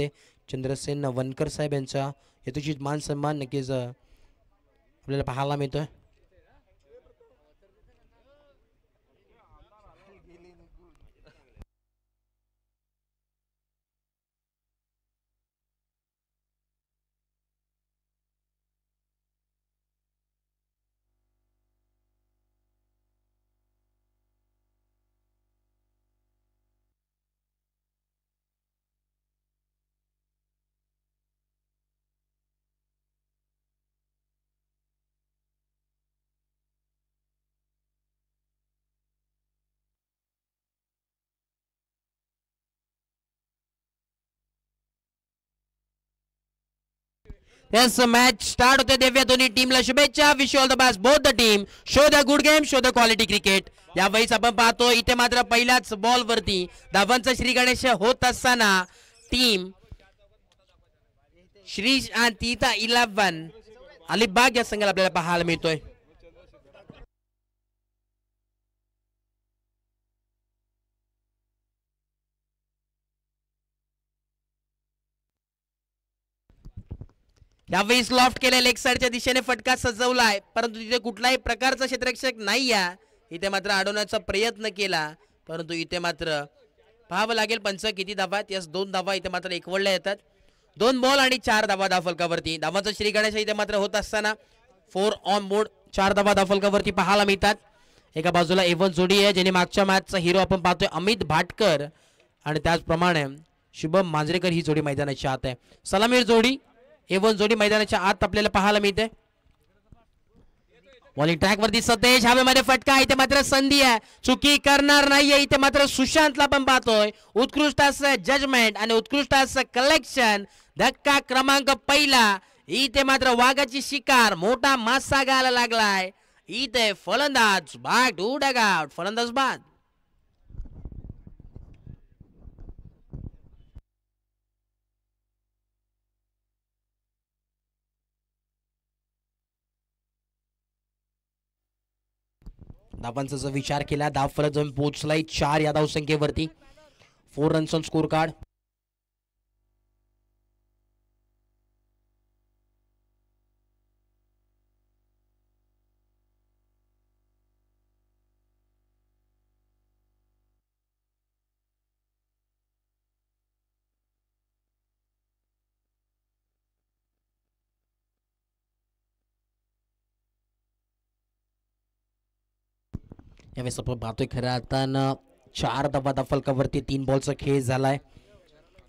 हस्ते चंद्रसेन वनकर साहेब यांचा यथोचित मान सन्मान नक्कीच आपल्याला पाहायला मिळतोय. Yes, match start होते दिव्या दोन्ही टीमला शुभेच्छा. Wish all the best both the team. Show the good game, show the quality cricket. यावेळेस आपण पाहतो इथे मात्र पहिल्याच बॉल वरती धावांचा श्री गणेश होत असताना टीम श्री तिथा 11 अलिबाग या संघाला आपल्याला पाहायला मिळतोय. यावेळेस लॉफ्ट केले लेग साइडच्या दिशेने फटका सजवलाय परंतु तिथे कुठलाही प्रकारचा क्षेत्ररक्षक नाही आहे. इथे मात्र अडवण्याचा प्रयत्न केला परंतु इथे मात्र पाहावं लागेल पंच किती धावा. यस 2 धावा इथे मात्र एकवडल्या येतात. 2 बॉल आणि 4 धावा धावफलकावरती. धावांचा श्री गणेश इथे मात्र होत असताना 4 ऑन बोर्ड 4 धावा धावफलकावरती पाहायला मिळतात. एका बाजूला एवन जोडी आहे ज्याने मागच्या मॅचचा हिरो आपण पाहतोय अमित भाटकर आणि त्याचप्रमाणे शुभम मांजरेकर ही जोडी मैदानाच्या आत आहे. सलामीर जोडी एवन जोडी मैदानाच्या आत आपल्याला पाहायला मिळते. बॉलिंग ट्रॅक वरती सतेज हवेमध्ये फटका. इथे मात्र संधी आहे चुकी करणार नाहीये. इथे मात्र सुशांतला पण पाहतोय उत्कृष्ट असं जजमेंट आणि उत्कृष्ट असं कलेक्शन. धक्का क्रमांक पहिला. इथे मात्र वाघाची शिकार मोठा मासा गायला लागलाय. इथे फलंदाज बॅक टू डगआउट. फलंदाज बाद. धावांचा जर विचार केला धाव फलक जाऊन पोहोचलाय 4 या धावसंख्येवरती. 4 रन्स ऑन स्कोर कार्ड. यावेळेस आपण पाहतोय खऱ्या अर्थानं 4 धावा धावफलकावरती 3 बॉलचा खेळ झालाय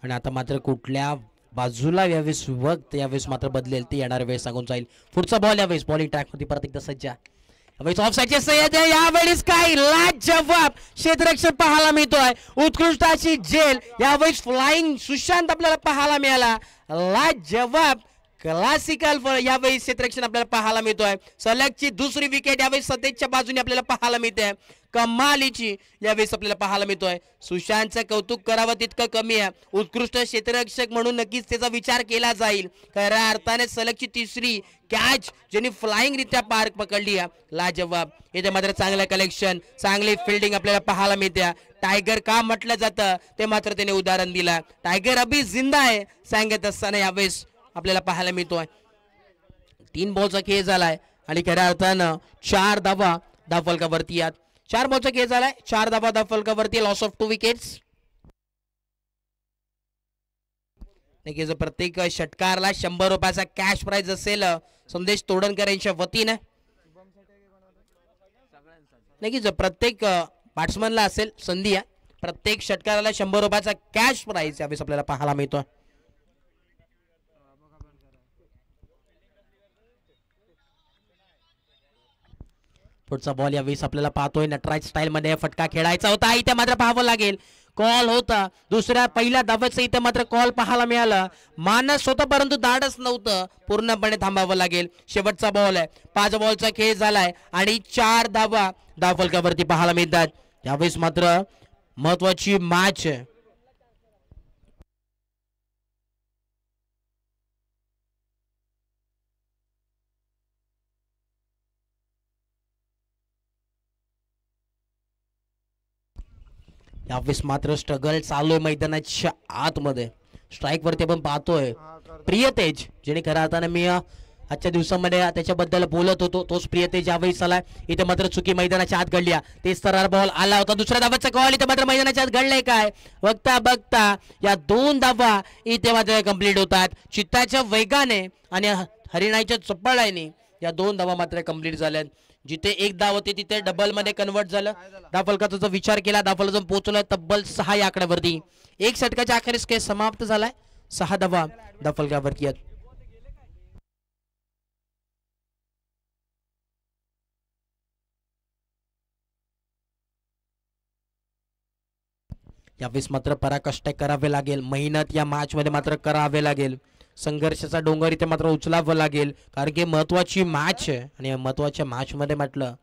आणि आता मात्र कुठल्या बाजूला यावेळेस वक्त यावेळेस मात्र बदलेल ते येणाऱ्या वेळेस सांगून जाईल. पुढचा बॉल यावेळेस बॉलिंग ट्रॅक मध्ये परत एकदा सज्ज. यावेळेस ऑफ साईडचे सय्यद आहे. यावेळेस काय लाजवाब क्षेत्ररक्षक पाहायला मिळतोय. उत्कृष्ट अशी जेल. यावेळेस फ्लाइंग सुशांत आपल्याला पाहायला मिळाला. लाजवाब क्लासिकल यावेळेस क्षेत्ररक्षण आपल्याला पाहायला मिळतोय. सलगची दुसरी विकेट यावेळेस सतेजच्या बाजूने आपल्याला पाहायला मिळते. कमालीची यावेळेस आपल्याला पाहायला मिळतोय. सुशांतचं कौतुक करावं तितकं कमी आहे. उत्कृष्ट क्षेत्ररक्षक म्हणून नक्कीच त्याचा विचार केला जाईल. खऱ्या अर्थाने सलगची तिसरी कॅच ज्यांनी फ्लाइंग रित्या पार पकडली आहे. लाजवाब. इथे मात्र चांगलं कलेक्शन चांगली फिल्डिंग आपल्याला पाहायला मिळते. टायगर का म्हटलं जातं ते मात्र त्याने उदाहरण दिलं. टायगर अभी जिंदा आहे सांगत असताना यावेळेस आपल्याला पाहायला मिळतोय. 3 बॉलचा खेळ झालाय आणि खऱ्या अर्थानं 4 धावा धावफलकावरती आहेत. 4 बॉलचा खेळ झालाय 4 धावा धावफलकावरती. Loss of 2 wickets. नक्कीच प्रत्येक षटकारला 100 रुपयाचा कॅश प्राइज असेल संदेश तोडणकर यांच्या वतीने. नक्कीच प्रत्येक बॅट्समनला असेल संधी आहे. प्रत्येक षटकाराला 100 रुपयाचा कॅश प्राइज यावेळेस आपल्याला पाहायला मिळतोय. पुढचा बॉल यावेळेस आपल्याला पाहतोय नटराज स्टाईल मध्ये फटका खेळायचा होता. इथे मात्र पाहावं लागेल कॉल होता. पहिल्या धावेचं इथे मात्र कॉल पाहायला मिळाला. मानस होतं परंतु धाडस नव्हतं. पूर्णपणे थांबावं लागेल. शेवटचा बॉल आहे. 5 बॉलचा खेळ झालाय आणि 4 धावा धावफलकावरती पाहायला मिळतात. यावेळेस मात्र महत्वाची मॅच आहे. यावेळेस मात्र स्ट्रगल चालू आहे मैदानाच्या आतमध्ये. स्ट्राईक वरती आपण पाहतोय प्रियतेज, जेणे खऱ्या अर्थाने मी आजच्या दिवसामध्ये त्याच्याबद्दल बोलत होतो, तोच प्रियतेज यावेळी आलाय. इथे मात्र चुकी मैदानाच्या आत घडली. तेच तर बॉल आला होता, दुसऱ्या धावाचा कॉल इथे मात्र मैदानाच्या आत घडलंय काय. बघता बघता या 2 धावा इथे मात्र कंप्लीट होतात. चित्ताच्या वेगाने आणि हरिणाईच्या चपळाईने या 2 धावा मात्र कंप्लीट झाल्यात. जिथे 1 धाव होती तिथे डबल मध्ये कन्वर्ट झालं. धावफलकाचा जर विचार केला, धावफलक पोहोचलं तब्बल 6 या आकड्यावरती. 1 षटकाच्या अखेरीस खेळ समाप्त झालाय. 6 धावा धावफलकावरती आहेत. यावेळेस मात्र पराकष्ट करावे लागेल, मेहनत या मॅच मध्ये मात्र करावे लागेल. संघर्षाचा डोंगर इथे मात्र उचलावं लागेल, कारण की महत्वाची मॅच आहे आणि महत्वाच्या मॅच मध्ये म्हटलं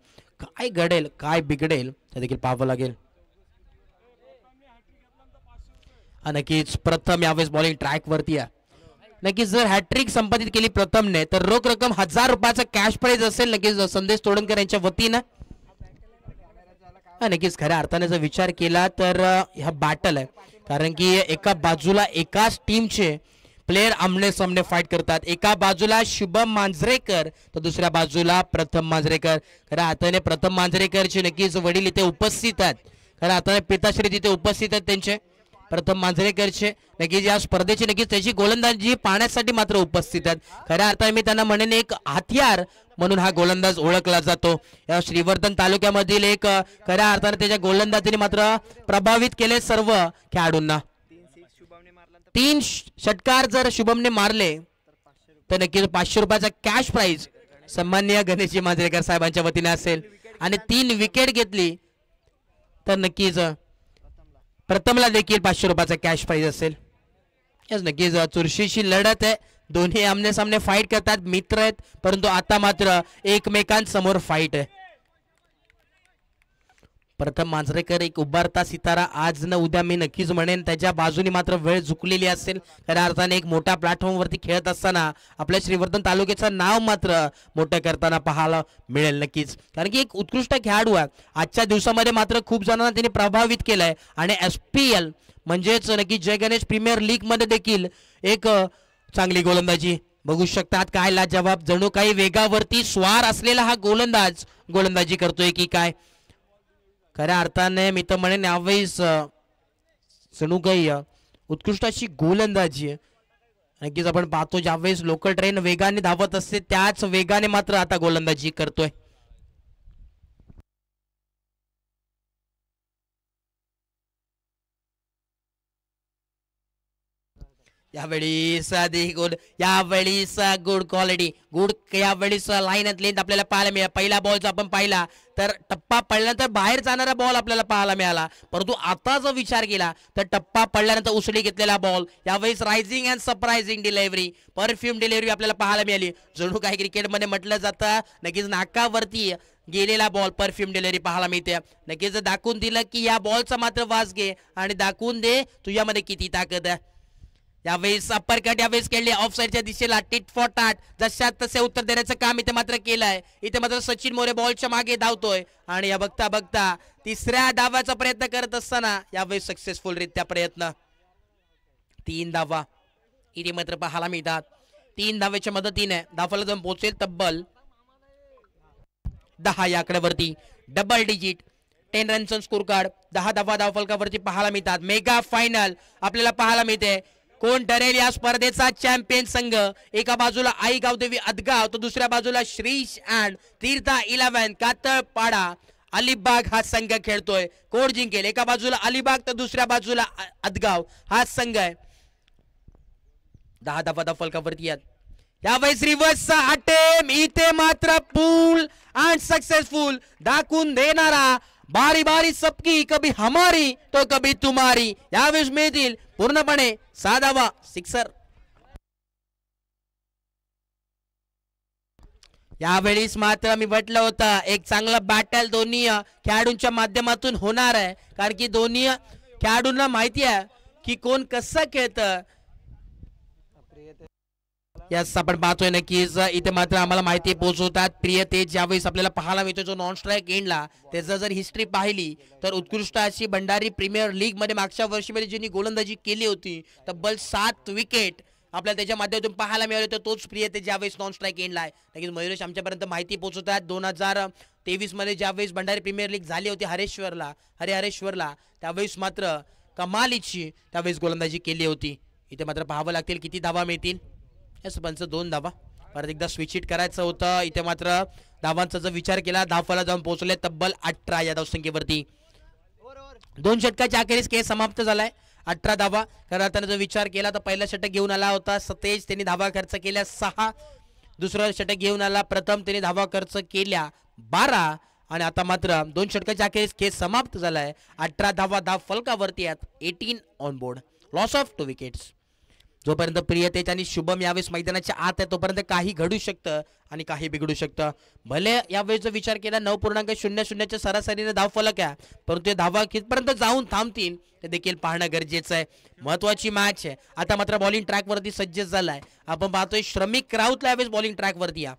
काय घडेल काय बिघडेल ते देखील पाहावं लागेल. नक्कीच प्रथम यावेळेस बॉलिंग ट्रॅक वरती आहे. नक्कीच जर हॅट्रिक संपादित केली प्रथमने तर रोख रक्कम 1000 रुपयाचा कॅश प्राइज असेल नक्कीच संदेश तोडणकर यांच्या वतीनं. नक्कीच खऱ्या अर्थाने जर विचार केला तर ह्या बॅटल आहे, कारण की एका बाजूला एकाच टीमचे प्लेयर आमने सामने फाईट करतात. एका बाजूला शुभम मांजरेकर तर दुसऱ्या बाजूला प्रथम मांजरेकर. खऱ्या अर्थाने प्रथम मांजरेकरचे नक्कीच वडील इथे उपस्थित आहेत. खऱ्या अर्थाने पिताश्री तिथे उपस्थित आहेत त्यांचे प्रथम मांजरेकरचे. नक्कीच या स्पर्धेची नक्कीच त्याची गोलंदाजी पाहण्यासाठी मात्र उपस्थित आहेत. खऱ्या अर्थाने मी त्यांना म्हणेन एक हथियार म्हणून हा गोलंदाज ओळखला जातो. या श्रीवर्धन तालुक्यामधील एक खऱ्या अर्थाने त्याच्या गोलंदाजीने मात्र प्रभावित केले सर्व खेळाडूंना. 3 षटकार जर शुभमने मारले तर नक्कीच 500 रुपयाचा कॅश प्राइज सन्माननीय गणेशजी मांजरेकर साहेबांच्या वतीने असेल. आणि 3 विकेट घेतली तर नक्कीच प्रथमला देखील 500 रुपयाचा कॅश प्राइज असेल. यस नक्कीच चुरशीची लढत आहे. दोन्ही आमने सामने फाईट करतात, मित्र आहेत, परंतु आता मात्र एकमेकांसमोर फाईट आहे. प्रथम मांजरेकर एक उभारता सितारा, आज न उद्या मी नक्कीच म्हणेन त्याच्या बाजूने मात्र वेळ झुकलेली असेल. खऱ्या अर्थाने एक मोठ्या प्लॅटफॉर्मवरती खेळत असताना आपल्या श्रीवर्धन तालुक्याचं नाव मात्र मोठं करताना पाहायला मिळेल नक्कीच, कारण की एक उत्कृष्ट खेळाडू आहे. आजच्या दिवसामध्ये मात्र खूप जणांना त्यांनी प्रभावित केलंय आणि SPL म्हणजेच नक्की जय गणेश प्रीमियर लीग मध्ये देखील एक चांगली गोलंदाजी बघू शकतात. काय लाजवाब, जणू काही वेगावरती स्वार असलेला हा गोलंदाज गोलंदाजी करतोय की काय. खऱ्या अर्थाने मी तर म्हणेन यावेळेस जणू काही उत्कृष्ट अशी गोलंदाजी आहे. नक्कीच आपण पाहतो ज्यावेळेस लोकल ट्रेन वेगाने धावत असते त्याच वेगाने मात्र आता गोलंदाजी करतोय. यावेळेस गुड क्वालिटी गुड यावेळेस लाईन लेंथ आपल्याला पाहायला मिळाला. पहिला बॉलचा आपण पाहिला तर टप्पा पडल्यानंतर बाहेर जाणारा बॉल आपल्याला पाहायला मिळाला, परंतु आता जर विचार केला तर टप्पा पडल्यानंतर उसळी घेतलेला बॉल. यावेळेस rising and surprising delivery, perfume delivery आपल्याला पाहायला मिळाली. जणू काही क्रिकेटमध्ये म्हटलं जातं नक्कीच नाकावरती गेलेला बॉल परफ्यूम डिलिव्हरी पाहायला मिळते. नक्कीच दाखवून दिलं की या बॉलचा मात्र वास घे आणि दाखवून दे तुझ्यामध्ये किती ताकद आहे. यावेळेस अप्पर कट यावेळेस खेळले ऑफ साईडच्या दिशेला टिट फॉर टाट, जशात तसे उत्तर देण्याचं काम इथे मात्र केलंय. इथे मात्र सचिन मोरे बॉलच्या मागे धावतोय आणि या बघता बघता 3ऱ्या धावाचा प्रयत्न करत असताना यावेळेस सक्सेसफुल रित्या प्रयत्न. 3 धावा इथे मात्र पाहायला मिळतात. 3 धावेच्या मदतीने धावफलक जाऊन पोहोचेल तब्बल 10 या आकड्यावरती. डबल डिजिट 10 रनचा स्कोर कार्ड, 10 धावा धावफलकावरती पाहायला मिळतात. मेगा फायनल आपल्याला पाहायला मिळते. कोण ठरेल या स्पर्धेचा चॅम्पियन संघ. एका बाजूला आई गावदेवी अदगाव तर दुसऱ्या बाजूला श्रीश अँड तीर्था 11 कातळपाडा अलिबाग हा संघ खेळतोय. कोण जिंकेल? एका बाजूला अलिबाग तर दुसऱ्या बाजूला अदगाव हा संघ आहे. 10 धावा धावफलकावरती आहेत. यावेळेस रिव्हर्सचा अटेम्प्ट इथे मात्र पूल अँड सक्सेसफुल दाखवून देणारा. बारी बारी सबकी, कभी हमारी तो कभी तुम्हारी. यावेळेस मिळतील पूर्णपणे 6 धावा सिक्सर. यावेळेस मात्र मी म्हटलं होतं एक चांगलं बॅटल दोन्ही खेळाडूंच्या माध्यमातून होणार आहे, कारण की दोन्ही खेळाडूंना माहिती आहे की कोण कसं खेळतं. यास आपण पाहतोय नक्कीच इथे मात्र आम्हाला माहिती पोहोचवतात प्रिय तेज ज्यावेळेस आपल्याला पाहायला मिळतो जो नॉन स्ट्राईक एंडला त्याचं जर हिस्ट्री पाहिली तर उत्कृष्ट अशी भंडारी प्रीमियर लीग मध्ये मागच्या वर्षीमध्ये ज्यांनी गोलंदाजी केली होती तब्बल 7 विकेट आपल्याला त्याच्या माध्यमातून पाहायला मिळाले तर तोच प्रिय तेज ज्यावेळेस नॉन स्ट्राईक एंडला आहे. नक्कीच मयुरेश आमच्यापर्यंत माहिती पोहोचवतात 2023 मध्ये ज्यावेळेस भंडारी प्रीमियर लीग झाली होती हरेश्वरला त्यावेळेस मात्र कमालीची त्यावेळेस गोलंदाजी केली होती. इथे मात्र पाहावं लागतील किती धावा मिळतील. यस पंच 2 धावा परत एकदा स्विच हिट करायचं होतं. इथे मात्र धावांचा जर विचार केला धावफला जाऊन पोहोचले तब्बल 18 या धावसंख्येवरती. 2 षटकाच्या अखेरीस खेळ समाप्त झालाय. 18 धावा करताना जर विचार केला तर पहिला षटक घेऊन आला होता सतेज त्यांनी धावा खर्च केल्या 6. दुसरं षटक घेऊन आला प्रथम त्यांनी धावा खर्च केल्या 12 आणि आता मात्र 2 षटकाच्या अखेरीस खेळ समाप्त झालाय. 18 धावा धाव फलकावरती आहेत 18 on board loss of 2 wickets. जोपर्यंत प्रिय तेज आणि शुभम यावेळेस मैदानाच्या आत आहे तोपर्यंत काही घडू शकतं आणि काही बिघडू शकतं. भले यावेळेस जर विचार केला 9.00च्या सरासरीने धाव फलक आहे परंतु धावा कितपर्यंत जाऊन थांबतील ते देखील पाहणं गरजेचं आहे. महत्वाची मॅच आहे. आता मात्र बॉलिंग ट्रॅकवरती सज्ज झालाय. आपण पाहतोय श्रमिक राऊतला यावेळेस बॉलिंग ट्रॅकवरती या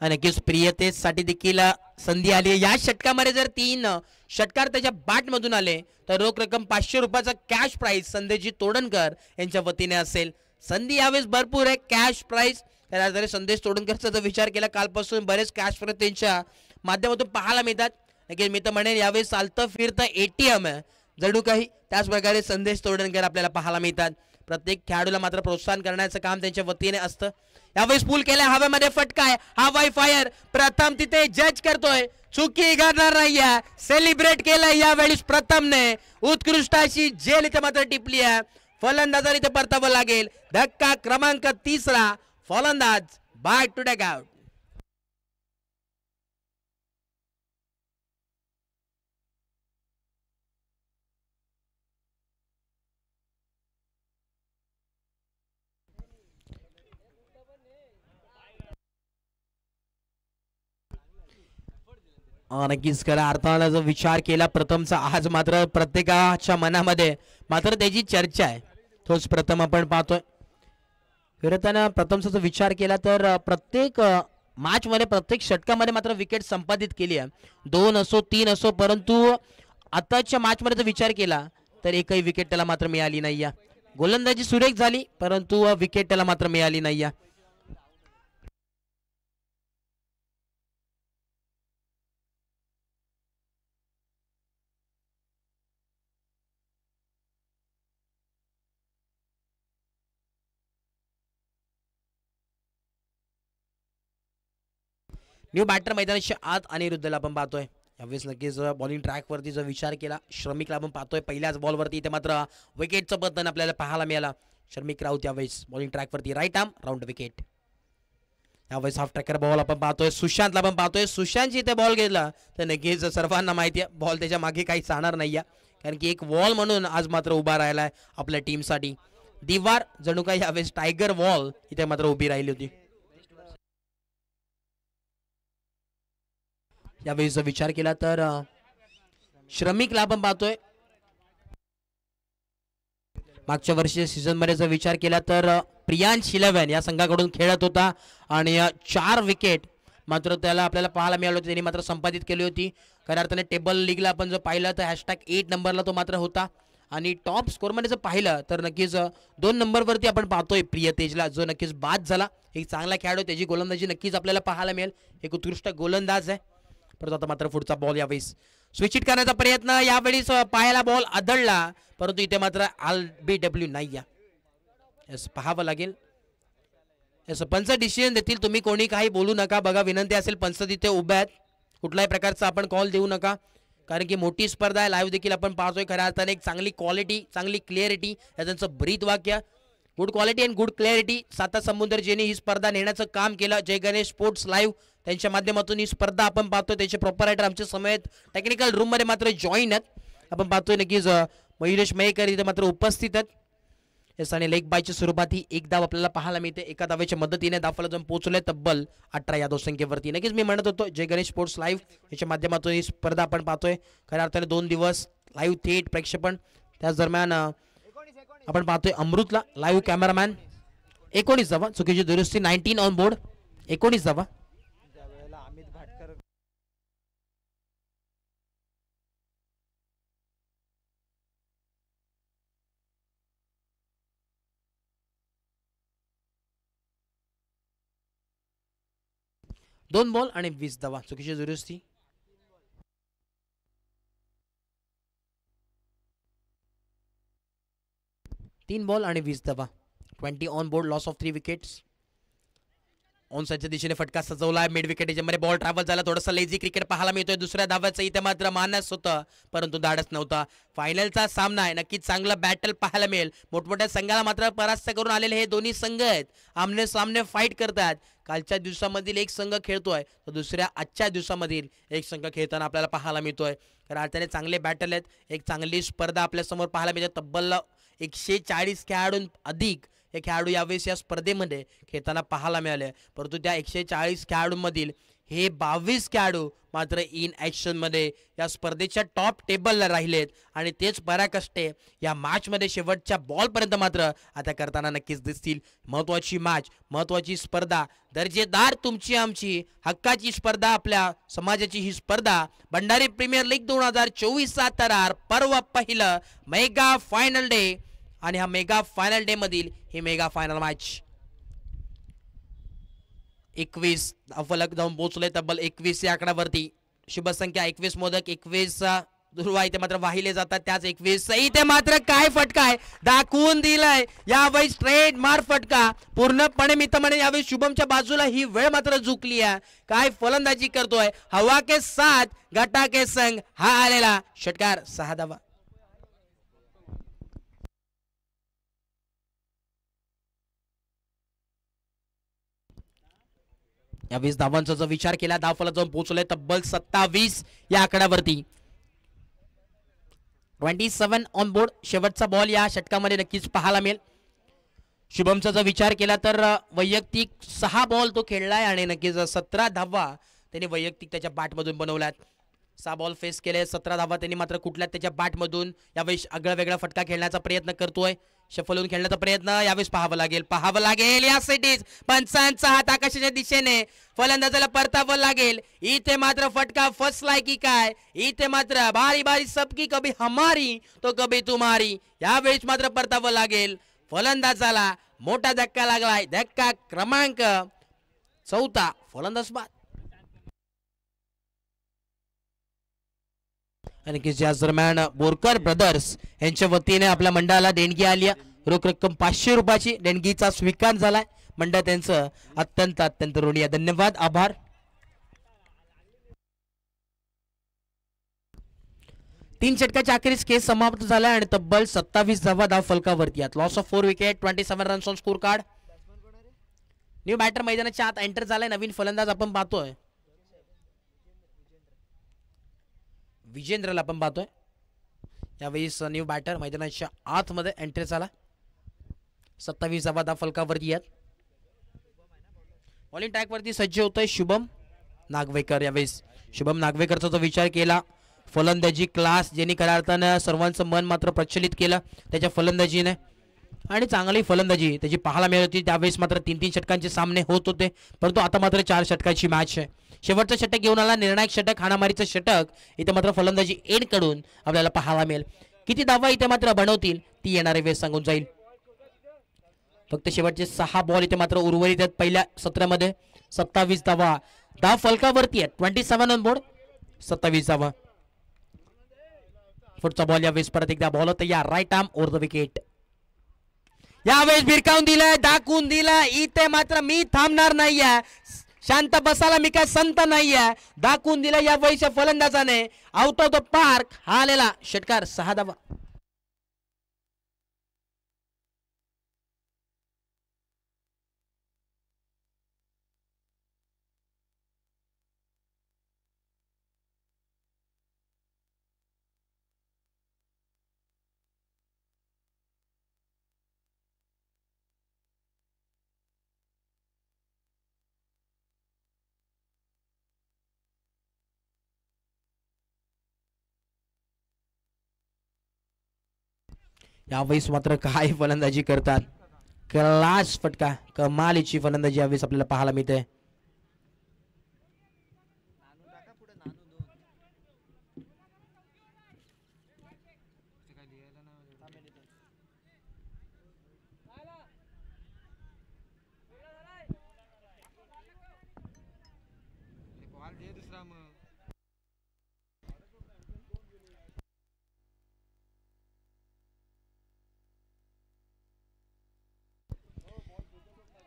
नक्कीच प्रियतेसाठी देखील संधी आली. या षटकामध्ये जर 3 षटकार त्याच्या बॅट मधून आले तर रोख रक्कम 500 रुपयाचा कॅश प्राइज संदेशजी तोडणकर यांच्या वतीने असेल. संधी यावेळेस भरपूर आहे कॅश प्राइज. त्याला संदेश तोडणकरचा जर विचार केला कालपासून बरेच कॅश प्राइज त्यांच्या माध्यमातून पाहायला मिळतात. नक्कीच मी तर म्हणेन यावेळेस चालतं फिरतं ATM आहे जणू काही त्याच प्रकारे संदेश तोडणकर आपल्याला पाहायला मिळतात. प्रत्येक खेळाडूला मात्र प्रोत्साहन करण्याचं काम त्यांच्या वतीने असतं. यावेळेस पूल केलाय हवेमध्ये फटका आहे हवाई फायर प्रथम तिथे जज करतोय चुकी करणार नाहीये सेलिब्रेट केलंय यावेळेस प्रथमने उत्कृष्ट अशी जेल इथे मात्र टिपली आहे. फलंदाजाला इथे परतावं लागेल. धक्का क्रमांक 3 फलंदाज बॅक टू डक आउट. नक्कीच खऱ्या अर्थाला जर विचार केला प्रथमचा आज मात्र प्रत्येकाच्या मनामध्ये मात्र त्याची चर्चा आहे. तोच प्रथम आपण पाहतोय. फिरताना प्रथमचा जर विचार केला तर प्रत्येक मॅच मध्ये प्रत्येक षटकामध्ये मात्र विकेट संपादित केली आहे. 2 असो 3 असो परंतु आताच्या मॅच मध्ये जर विचार केला तर एकही विकेट त्याला मात्र मिळाली नाही. गोलंदाजी सुरेख झाली परंतु विकेट त्याला मात्र मिळाली नाही. न्यू बॅटर मैदानाच्या आत अनिरुद्धला आपण पाहतोय. यावेळेस नक्कीच बॉलिंग ट्रॅकवरती जर विचार केला श्रमिकला आपण पाहतोय पहिल्याच बॉलवरती इथे मात्र विकेटचं बटन आपल्याला पाहायला मिळाला. श्रमिक राऊत यावेळेस बॉलिंग ट्रॅकवरती राईट आर्म राऊंड विकेट. यावेळेस हाफ ट्रॅकर बॉल आपण पाहतोय सुशांतला आपण पाहतोय. सुशांतची इथे बॉल गेला तर नक्कीच सर्वांना माहिती आहे बॉल त्याच्या मागे काही जाणार नाही कारण की एक वॉल म्हणून आज मात्र उभा राहिलाय आपल्या टीमसाठी. दिवार जणू काही यावेळेस टायगर वॉल इथे मात्र उभी राहिली होती. यावेळेस जर विचार केला तर श्रमिकला आपण पाहतोय मागच्या वर्षीच्या सीझन मध्ये जर विचार केला तर प्रियांश 11 या संघाकडून खेळत होता आणि 4 विकेट मात्र त्याला आपल्याला पाहायला मिळालं होतं. त्यांनी मात्र संपादित केली होती. खऱ्या अर्थाने टेबल लीगला आपण जर पाहिलं तर #8 नंबरला तो मात्र होता आणि टॉप स्कोरमध्ये जर पाहिलं तर नक्कीच 2 नंबरवरती आपण पाहतोय प्रिय तेजला जो नक्कीच बाद झाला. एक चांगला खेळाडू त्याची गोलंदाजी नक्कीच आपल्याला पाहायला मिळेल. एक उत्कृष्ट गोलंदाज आहे. परंतु आता मात्र पुढचा बॉल यावेळेस स्विच हिट करण्याचा प्रयत्न यावेळेस पाहायला बॉल आदळला परंतु इथे मात्र LBW नाही. यस पाहावं लागेल. यस पंच डिसिजन देतील तुम्ही कोणी काही बोलू नका. बघा विनंती असेल पंच तिथे उभे आहेत कुठल्याही प्रकारचा आपण कॉल देऊ नका कारण की मोठी स्पर्धा आहे. लाईव्ह देखील आपण पाहतोय. खऱ्या अर्थाने एक चांगली क्वालिटी चांगली क्लिअरिटी या त्यांचं ब्रीथ वाक्य good quality and good clarity. साता समुद्र ज्यांनी ही स्पर्धा नेण्याचं काम केलं जय गणेश स्पोर्ट्स लाईव्ह त्यांच्या माध्यमातून ही स्पर्धा आपण पाहतोय. त्याचे प्रोपरायटर आमच्या समेत टेक्निकल रूम मध्ये मात्र जॉईन आहेत. आपण पाहतोय नक्कीच मयुरेश मयेकर इथे मात्र उपस्थित आहेत. यस आणि लेग बायच्या स्वरूपात ही एक धाव आपल्याला पाहायला मिळते. एका धावेच्या मदतीने धावफलक जाऊन पोहोचले तब्बल 18 या धावसंख्येवरती. नक्कीच मी म्हणत होतो जय गणेश स्पोर्ट्स लाईव्ह याच्या माध्यमातून ही स्पर्धा आपण पाहतोय. खऱ्या अर्थाने 2 दिवस लाईव्ह थेट प्रेक्षेपण त्याच दरम्यान आपण पाहतोय अमृतला लाईव्ह कॅमेरामॅन 19 धावा चुकीची दुरुस्ती 19 ऑन बोर्ड 19 धावा. दोन बॉल आणि 20 धावा चुकीची दुरुस्ती. तीन बॉल आणि 20 धावा 20 on board loss of 3 wickets. On साईडच्या दिशेने फटका सजवलाय मिड विकेट याच्यामध्ये बॉल ट्रॅव्हल झाला थोडासा लेझी क्रिकेट पाहायला मिळतोय. दुसऱ्या धावाचं इथे मात्र मानस होतं परंतु धाडस नव्हता. फायनलचा सामना आहे नक्कीच चांगला बॅटल पाहायला मिळेल. मोठमोठ्या संघाला मात्र परास्त करून आलेले हे दोन्ही संघ आहेत. आमने सामने फाईट करतात. कालच्या दिवसामधील एक संघ खेळतोय तर दुसऱ्या आजच्या दिवसामधील एक संघ खेळताना आपल्याला पाहायला मिळतोय. तर अर्थाने चांगले बॅटल आहेत. एक चांगली स्पर्धा आपल्या समोर पाहायला मिळते. तब्बल 140 खेळाडूं अधिक हे खेळाडू यावेळेस या स्पर्धेमध्ये खेळताना पाहायला मिळाले. परंतु त्या 140 खेळाडूंमधील हे 22 खेळाडू मात्र इन ॲक्शनमध्ये या स्पर्धेच्या टॉप टेबलला राहिलेत आणि तेच पराकाष्टे या मॅचमध्ये शेवटच्या बॉलपर्यंत मात्र आता करताना नक्कीच दिसतील. महत्त्वाची मॅच महत्त्वाची स्पर्धा दर्जेदार तुमची आमची हक्काची स्पर्धा आपल्या समाजाची ही स्पर्धा भंडारी प्रीमियर लीग 2024चा तरार पर्व पहिलं मेगा फायनल डे आणि हा मेगा फायनल डे मधील ही मेगा फायनल मॅच 21 फलक जाऊन पोहोचले तब्बल 21 या आकड्यावरती. शुभ संख्या 21 मोदक 21 दुर्वा इथे मात्र वाहिले जातात. त्याच 21 इथे मात्र काय फटका आहे दाखवून दिलाय यावेळी स्ट्रेट मार फटका पूर्णपणे मी तर म्हणे यावेळी शुभमच्या बाजूला ही वेळ मात्र झुकली आहे. काय फलंदाजी करतोय हवा के साथ गटा के संग हा आलेला षटकार 6 धावा. या 20 धावांचा जर विचार केला धावफलक जाऊन पोहोचले तब्बल 27 या आकड्यावरती. 27 ऑन बोर्ड शेवटचा बॉल या षटकामध्ये नक्कीच पाहायला मिळेल. शुभमचा जर विचार केला तर वैयक्तिक 6 बॉल तो खेळलाय आणि नक्कीच 17 धावा त्यांनी वैयक्तिक त्याच्या बॅटमधून बनवल्यात. 6 बॉल फेस केले 17 धावा त्यांनी मात्र कुठल्याच त्याच्या बॅटमधून यावेळी आगळा वेगळा फटका खेळण्याचा प्रयत्न करतोय. शफल होऊन खेळण्याचा प्रयत्न यावेळेस पाहावं लागेल या सिटीज पंचांचा हात आकाशाच्या दिशेने फलंदाजाला परतावं लागेल. इथे मात्र फटका फसलाय की काय इथे मात्र बारी बारी सबकी कभी हमारी तो कभी तुम्हारी यावेळेस मात्र परतावं लागेल. फलंदाजाला मोठा धक्का लागलाय धक्का क्रमांक 4 फलंदाज बाद. आणि की ज्या दरम्यान बोरकर ब्रदर्स यांच्या वतीने आपल्या मंडळाला देणगी आली रोख रक्कम 500 रुपयाची देणगीचा स्वीकार झालाय. मंडळ त्यांचं अत्यंत अत्यंत ऋणी आहे. धन्यवाद आभार. तीन षटकाच्या अखेरीस केस समाप्त झाला आणि तब्बल 27 धावा धाव फलकावरती आहेत. Loss of 4 wicket 27 runs on score card. New batter मैदानाच्या आत एंटर झालाय. नवीन फलंदाज आपण पाहतोय विजेंद्रला आपण पाहतोय यावेळेस न्यू बॅटर मैदानाच्या आतमध्ये एंट्री झाला. 27 धावा धाव फलकावरती आहेत. बॉलिंग ट्रॅक वरती सज्ज होतोय शुभम नागवेकर. यावेळेस शुभम नागवेकरचा जो विचार केला फलंदाजी क्लास ज्यांनी खऱ्या अर्थानं सर्वांचं मन मात्र प्रचलित केलं त्याच्या फलंदाजीने आणि चांगली फलंदाजी त्याची पाहायला मिळत होती. त्यावेळेस मात्र 3-3 षटकांचे सामने होत होते परंतु आता मात्र 4 षटकाची मॅच आहे. शेवटचं षटक घेऊन आला निर्णायक षटक हाणामारीचं षटक इथे मात्र फलंदाजी एंड कडून आपल्याला पाहायला मिळेल. किती धावा इथे मात्र बनवतील ती येणारे वेळ सांगून जाईल. फक्त शेवटचे 6 बॉल इथे मात्र उर्वरित आहेत पहिल्या सत्रामध्ये. 27 धावा धाव फलकावरती आहेत. 27 ऑन बोर्ड 27 धावा. पुढचा बॉल यावेळेस परत एकदा बॉल तयार right arm over the wicket. यावेळेस भिरकावून दिलाय दाखवून दिला इथे मात्र मी थांबणार नाहीये शांत बसायला मी काय संत नाहीये दाखवून दिला या वयच्या फलंदाजाने आउट ऑफ द पार्क हा आलेला षटकार 6 धावा. यावेळेस मात्र काय फलंदाजी करतात, क्लास फटका, कमालीची फलंदाजी यावेळेस आपल्याला पाहायला मिळते.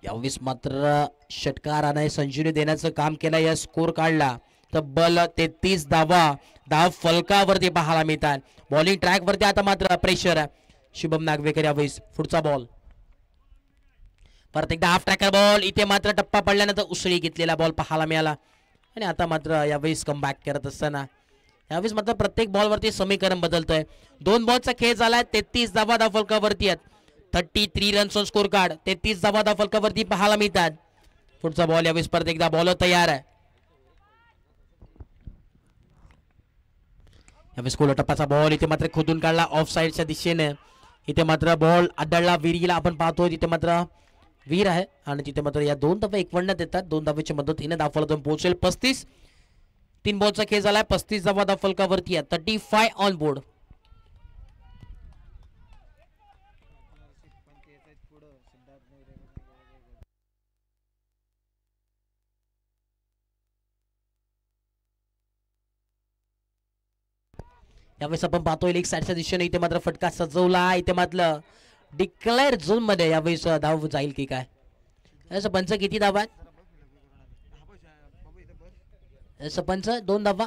यावेळेस मात्र षटकाराने संजीवनी देण्याचं काम केलं. या स्कोर काढला तब्बल 33 धाव फलकावरती पाहायला मिळतात. बॉलिंग ट्रॅक वरती आता मात्र प्रेशर आहे. शुभम नागवेकर यावेळेस पुढचा बॉल, परत एकदा हाफ ट्रॅकर बॉल. इथे मात्र टप्पा पडल्यानंतर उसळी घेतलेला बॉल पाहायला मिळाला. आणि आता मात्र यावेळेस कमबॅक करत असताना यावेळेस मात्र प्रत्येक बॉलवरती समीकरण बदलतंय. 2 बॉलचा खेळ झालाय. 33 धावा फलकावरती आहेत. 33 रन्स ऑन स्कोर कार्ड. 33 धावा फलकावरती पाहायला मिळतात. पुढचा बॉल यावेळेस परत एकदा बॉलर तयार आहे. यावेळेस कोला टप्पाचा बॉल इथे मात्र खोदून काढला ऑफ साईडच्या दिशेने. इथे मात्र बॉल आदळला विहिरीला. आपण पाहतोय तिथे मात्र वीर आहे आणि तिथे मात्र या 2 धावा एकवडण्यात येतात. 2 धावेच्या मदतीने धावफलकावर पोहोचेल. 35 3 बॉलचा खेळ झालाय. 35 धावा फलकावरती आहे. 35 ऑन बोर्ड. यावेळेस आपण पाहतोय लेग साईडच्या दिशेने इथे मात्र फटका सजवला. इथे मात्र डिक्लेअर झोन मध्ये यावेळेस धाव जाईल की काय. पंच किती धावा आहेत? पंच 2 धावा.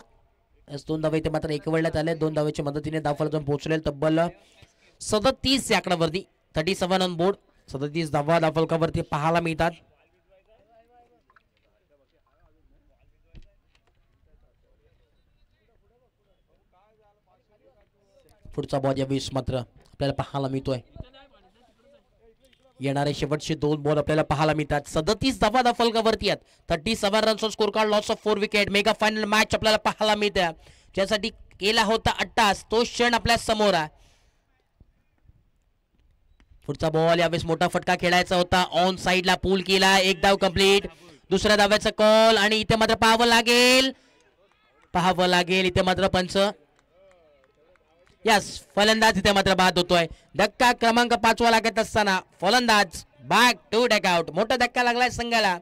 2 धावा इथे मात्र एकवडण्यात आले. 2 धावेच्या मदतीने धावफलक जाऊन पोहोचले तब्बल 37 या आकड्यावरती. 37 ऑन बोर्ड. 37 धावा धावफलकावरती पाहायला मिळतात. पुढचा बॉल यावेळेस मात्र आपल्याला पाहायला मिळतोय. येणारे शेवटचे 2 बॉल आपल्याला पाहायला मिळतात. 37 धावा फलकावरती आहेत. 37 runs on score card. Loss of 4 wicket. Mega final match आपल्याला पाहायला मिळते. ज्यासाठी केला होता अट्टास तो क्षण आपल्या समोर आहे. पुढचा बॉल यावेळेस मोठा फटका खेळायचा होता. ऑन साइडला पूल केला. 1 धाव कंप्लीट. दुसऱ्या धाव्याचा कॉल आणि इथे मात्र पाहावं लागेल. इथे मात्र पंच यस फलंदाज इथे मात्र बाद होतोय. धक्का क्रमांक 5वा लागत असताना फलंदाज बॅक टू डकआउट. मोठा धक्का लागलाय संघाला.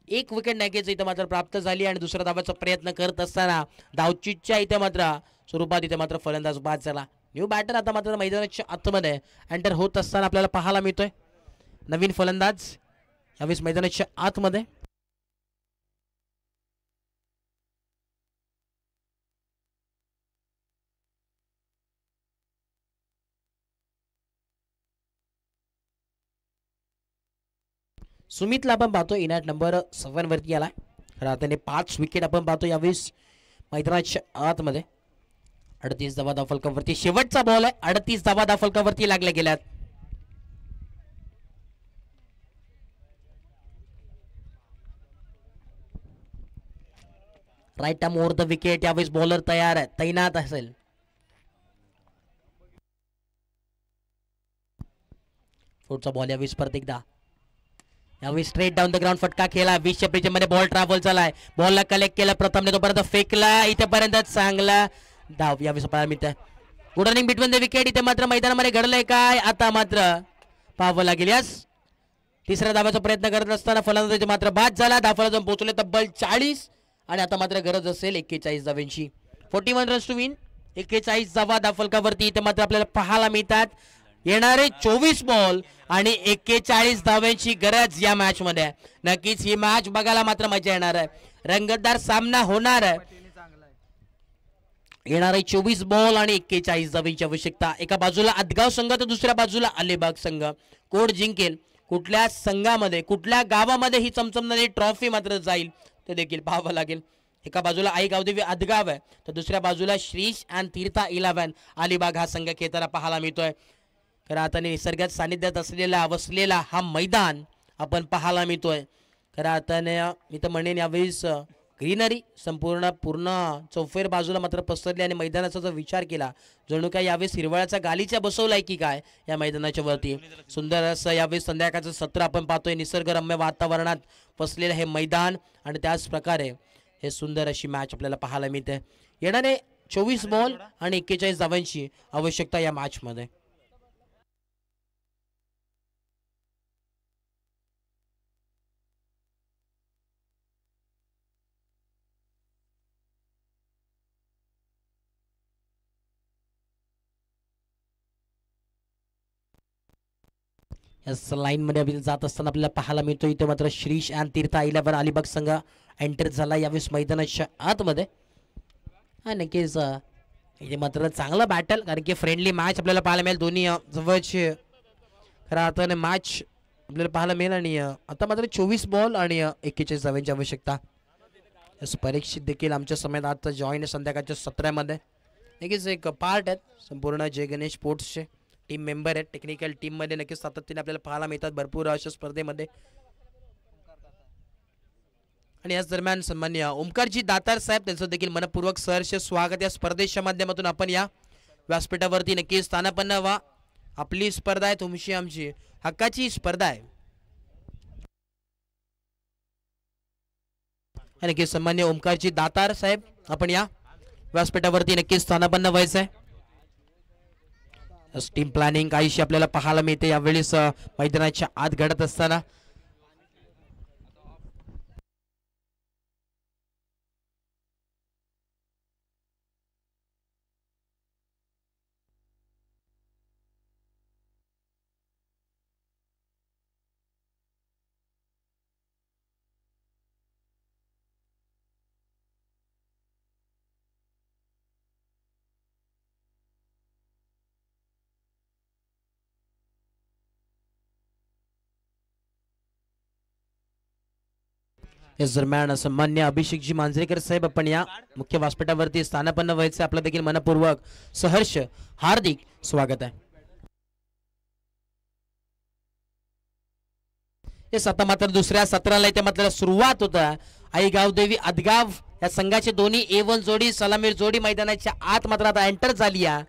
1 विकेट नॅगेच इथे मात्र प्राप्त झाली आणि दुसऱ्या धावाचा प्रयत्न करत असताना धावचीच्या इथे मात्र स्वरूपात इथे मात्र फलंदाज बाद झाला. न्यू बॅटर आता मात्र मैदानाच्या आतमध्ये एंटर होत असताना आपल्याला पाहायला मिळतोय. नवीन फलंदाज यावेळेस मैदानाच्या आतमध्ये. सुमितला आपण पाहतो इनॅट नंबर 7 वरती आला. तर त्याने 5 विकेट आपण पाहतो यावेळेस मैदानाच्या आतमध्ये. 38 धावा फलकावरती शेवटचा बॉल आहे. 38 धावा फलकावरती लागल्या गेल्यात. Right arm over the wicket. यावेळेस बॉलर तयार आहे, तैनात असेल. पुढचा बॉल यावेळेस परत एकदा यावेळी स्ट्रेट डाऊन द ग्राउंड फटका खेळला. 20 च्या मध्ये बॉल ट्रॅव्हल झालाय. बॉलला कलेक्ट केला प्रथमने, तोपर्यंत फेकला. इथेपर्यंत चांगला धाव यावेळी पाहायला मिळतं. Good running between the wicket. इथे मात्र मैदानामध्ये घडलंय काय आता मात्र पाहावं लागेल. यस तिसऱ्या धावाचा प्रयत्न करत असताना फलंदाज मात्र बाद झाला. धावफलक जाऊन पोहोचले तब्बल 40 आणि आता मात्र गरज असेल 41 धावांची. 41 रन्स टू विन. 41 धावा धावफलकावरती इथे मात्र आपल्याला पाहायला मिळतात. येणारे 24 बॉल आणि 41 धावांची गरज या मॅच मध्ये. नक्कीच ही मॅच बघायला मात्र मजा येणार आहे. रंगतदार सामना होणार आहे. येणारे 24 बॉल आणि 41 धावांची आवश्यकता. एका बाजूला आदगाव संघ तर दुसऱ्या बाजूला अलिबाग संघ. कोण जिंकेल, कुठल्या संघामध्ये, कुठल्या गावामध्ये ही चमचमणारी ट्रॉफी मात्र जाईल ते देखील पाहावं लागेल. एका बाजूला आई गावदेवी आदगाव आहे तर दुसऱ्या बाजूला श्रीश अँड तीर्था 11 अलिबाग हा संघ खेळताना पाहायला मिळतोय. खरं आता निसर्गात सानिध्यात असलेला वसलेला हा मैदान आपण पाहायला मिळतोय. खरं आता मी तर म्हणेन यावेळेस ग्रीनरी संपूर्ण पूर्ण चौफेर बाजूला मात्र पसरली आणि मैदानाचा जर विचार केला जणू काय यावेळेस हिरवळाचा गालीचा बसवलाय की काय या मैदानाच्या वरती. सुंदर असं यावेळेस संध्याकाळचं सत्र आपण पाहतोय. निसर्गरम्य वातावरणात बसलेलं हे मैदान आणि त्याच प्रकारे हे सुंदर अशी मॅच आपल्याला पाहायला मिळते. येणारे 24 बॉल आणि 41 धावांची आवश्यकता या मॅच मध्ये. लाईन मध्ये जात असताना आपल्याला पाहायला मिळतो इथे मात्र श्रीश अँड तीर्था 11 अलिबाग संघ एंटर झाला यावेळेस मैदानाच्या आतमध्ये. हा नक्कीच इथे मात्र चांगला बॅटल कारण की फ्रेंडली मॅच आपल्याला पाहायला मिळेल. दोन्ही जवळचे खऱ्या अर्थाने मॅच आपल्याला पाहायला मिळेल आणि आता मात्र 24 बॉल आणि 41 धावांची आवश्यकता. परीक्षित देखील आमच्या समयात आता जॉईन संध्याकाळच्या सत्रामध्ये नक्कीच एक पार्ट आहेत संपूर्ण जय गणेश स्पोर्ट्सचे टीम मेंबर आहेत. टेक्निकल टीम मध्ये नक्कीच सातत्याने आपल्याला पाहायला मिळतात भरपूर अशा स्पर्धेमध्ये. आणि याच दरम्यान सन्माननीय ओमकारजी दातार साहेब त्यांचं देखील मनपूर्वक सहर्ष स्वागत. या स्पर्धेच्या माध्यमातून आपण या व्यासपीठावरती नक्कीच स्थानापन्न व्हा. आपली स्पर्धा आहे तुमची आमची हक्काची स्पर्धा आहे. नक्कीच सन्माननीय ओमकारजी दातार साहेब आपण या व्यासपीठावरती नक्कीच स्थानापन्न व्हायचं आहे. टीम प्लॅनिंग काहीशी आपल्याला पाहायला मिळते यावेळेस मैदानाच्या आत घडत असताना. इस दरम्यान सन्मान्य अभिषेकजी मांजरेकर साहेब आपण या मुख्य व्यासपीठावरती स्थानापन्न व्हायचे आपलं देखील मनपूर्वक सहर्ष हार्दिक स्वागत आहे. आता मात्र दुसऱ्या सत्राला इथे मात्र सुरुवात होता. आई गावदेवी अदगाव या संघाचे दोन्ही A1 जोडी सलामीर जोडी मैदानाच्या आत मात्र आता एंटर झाली आहे.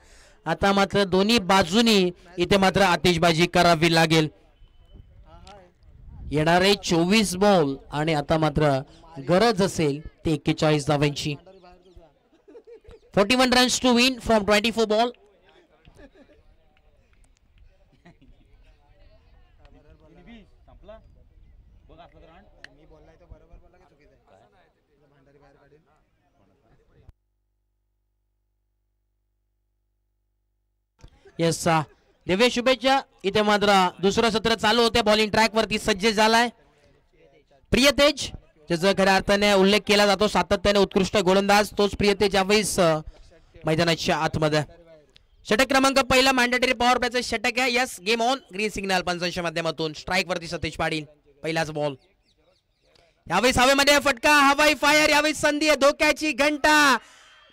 आता मात्र दोन्ही बाजूनी इथे मात्र आतिषबाजी करावी लागेल. येणारे 24 बॉल आणि आता मात्र गरज असेल ते 41 धावांची. 41 runs to win from 24 ball. Yes दिव्य शुभेच्छा. इथे मात्र दुसरं सत्र चालू होते. बॉलिंग ट्रॅक वरती सज्ज झालाय प्रियतेज ज्याचा खऱ्या अर्थाने उल्लेख केला जातो सातत्याने उत्कृष्ट गोलंदाज तोच प्रियतेज यावेळेस मैदानाच्या आतमध्ये. षटक क्रमांक पहिला मॅन्डेटरी पॉवर प्लेचं षटक आहे. Yes game on green signal पंचांच्या माध्यमातून स्ट्राईक वरती सतीश पाटील पहिलाच बॉल. यावेळेस हवेमध्ये फटका हवाई फायर. यावेळेस संधी आहे धोक्याची घंटा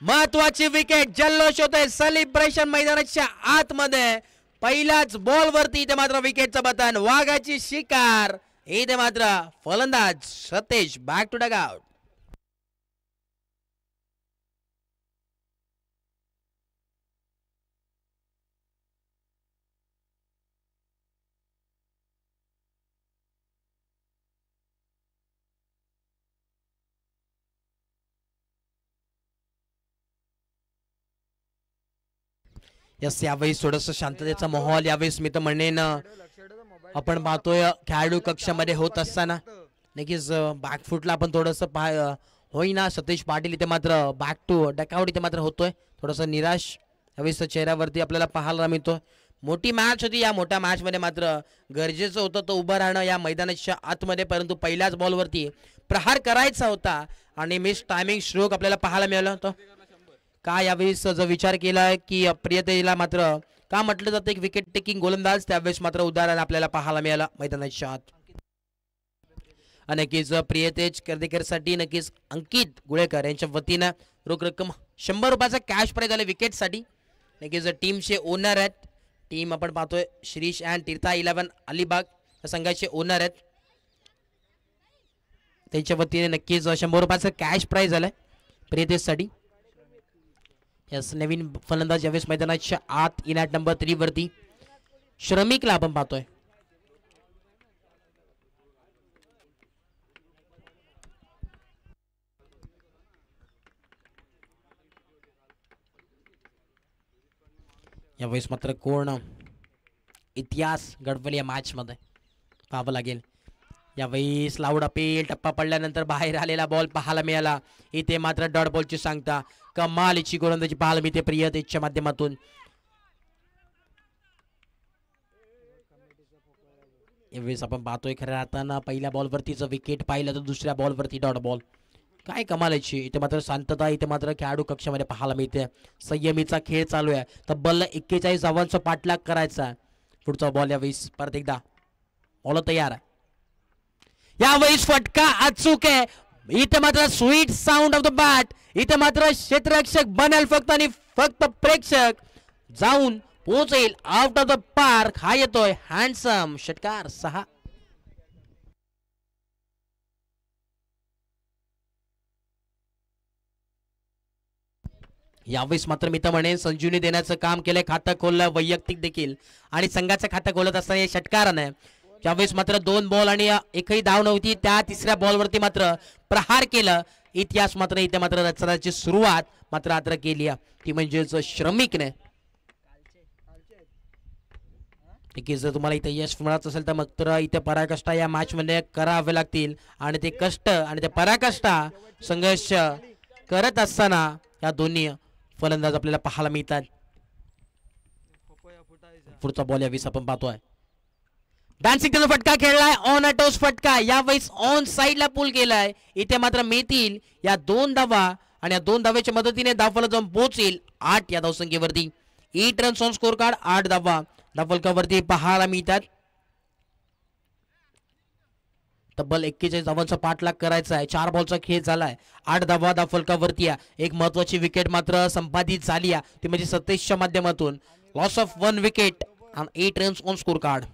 महत्वाची विकेट जल्लोष होतोय सेलिब्रेशन मैदानाच्या आतमध्ये. पहिल्याच बॉल वरती इथे मात्र विकेटचं बटन वाघाची शिकार. इथे मात्र फलंदाज Satish back to dugout. Yes यावेळेस थोडस शांततेचा माहोल यावेळेस मी तर म्हणेन आपण पाहतोय खेळाडू कक्षामध्ये होत असताना नक्कीच बॅकफुटला आपण थोडस होईना. सतीश पाटील इथे मात्र बॅक टू डकआउट इथे मात्र होतोय थोडस निराश यावेळेस चेहऱ्यावरती आपल्याला पाहायला मिळतोय. मोठी मॅच होती. या मोठ्या मॅच मध्ये मात्र गरजेचं होतं तो उभं राहणं या मैदानाच्या आतमध्ये. परंतु पहिल्याच बॉलवरती प्रहार करायचा होता आणि मिस टायमिंग स्ट्रोक आपल्याला पाहायला मिळालं होतं. का यावेळेस जर विचार केला की प्रियतेला मात्र का म्हटलं जातं एक विकेट टेकिंग गोलंदाज त्यावेळेस मात्र उदाहरण आपल्याला पाहायला मिळालं मैदानाच्या आत. नक्कीच प्रियतेज कर्देकरसाठी नक्कीच अंकित गुळेकर यांच्या वतीनं रोख रक्कम 100 रुपयाचा कॅश प्राइज आले विकेटसाठी. नक्कीच टीमचे ओनर आहेत. टीम आपण पाहतोय श्रीश अँड तीर्था 11 अलिबाग या संघाचे ओनर आहेत. त्यांच्या वतीने नक्कीच 100 रुपयाचं कॅश प्राइज झालंय प्रियतेशसाठी. यस, नवीन फलंदाज यावेळेस मैदानाच्या आत इनॅट नंबर 3 वरती श्रमिकला आपण पाहतोय. यावेळेस मात्र कोण इतिहास घडवल या मॅच मध्ये पाहावं लागेल. यावेळेस लाऊड अपील, टप्पा पडल्यानंतर बाहेर आलेला बॉल पाहायला मिळाला. इथे मात्र डॉट बॉलची सांगता, कमालीची गोलंदाजी पाहायला मिळते प्रियतेशच्या माध्यमातून. यावेळेस आपण पाहतोय खऱ्या अर्थानं पहिल्या बॉलवरतीचं विकेट पाहिलं तर दुसऱ्या बॉलवरती डॉट बॉल. काय कमालाची इथे मात्र शांतता, इथे मात्र खेळाडू कक्षामध्ये पाहायला मिळते. संयमीचा खेळ चालू आहे. तब्बल 41 धावांचा पाठलाग करायचा. पुढचा बॉल यावेळेस परत एकदा बॉल तयार आहे. यावेळेस फटका अचूक आहे. इथे मात्र sweet sound of the bat. इथे मात्र क्षेत्ररक्षक बनेल फक्त आणि फक्त प्रेक्षक जाऊन पोहोचेल आउट ऑफ द पार्क. हा येतोय हँडसम षटकार 6. यावेळेस मात्र मी तर म्हणेन संजीवनी देण्याचं काम केलंय. खातं खोललं वैयक्तिक देखील आणि संघाचं खातं खोलत असताना या षटकारानं यावेळेस मात्र 2 बॉल आणि एकही धाव नव्हती. त्या तिसऱ्या बॉलवरती मात्र प्रहार केलं. इतिहास मात्र इथे मात्र रचनाची सुरुवात मात्र आता केली ती म्हणजेच श्रमिकने. जर तुम्हाला इथे यश मिळत असेल तर मग तर इथे पराकष्टा या मॅच मध्ये करावे लागतील आणि ते कष्ट आणि ते पराकष्टा संघर्ष करत असताना या दोन्ही फलंदाज आपल्याला पाहायला मिळतात. पुढचा बॉल यावेळेस आपण पाहतोय. डान्सिंग त्याचा फटका खेळलाय. ऑन अ टॉस फटका यावेळेस ऑन साइडला पुल केलाय. इथे मात्र मिळतील या 2 धावा आणि या 2 धावेच्या मदतीने धावफलक जाऊन पोहोचेल 8 या धावसंख्येवरती. 8 रन्स ऑन स्कोर कार्ड, 8 धावा धावफलकावरती पाहायला मिळतात. तब्बल 41 धावांचा पाठलाग करायचा आहे. 4 बॉलचा खेळ झालाय. 8 धावा धावफलकावरती. एक महत्वाची विकेट मात्र संपादित झाली ती म्हणजे 27च्या माध्यमातून. लॉस ऑफ 1 विकेट आणि 8 रन्स ऑन स्कोर कार्ड.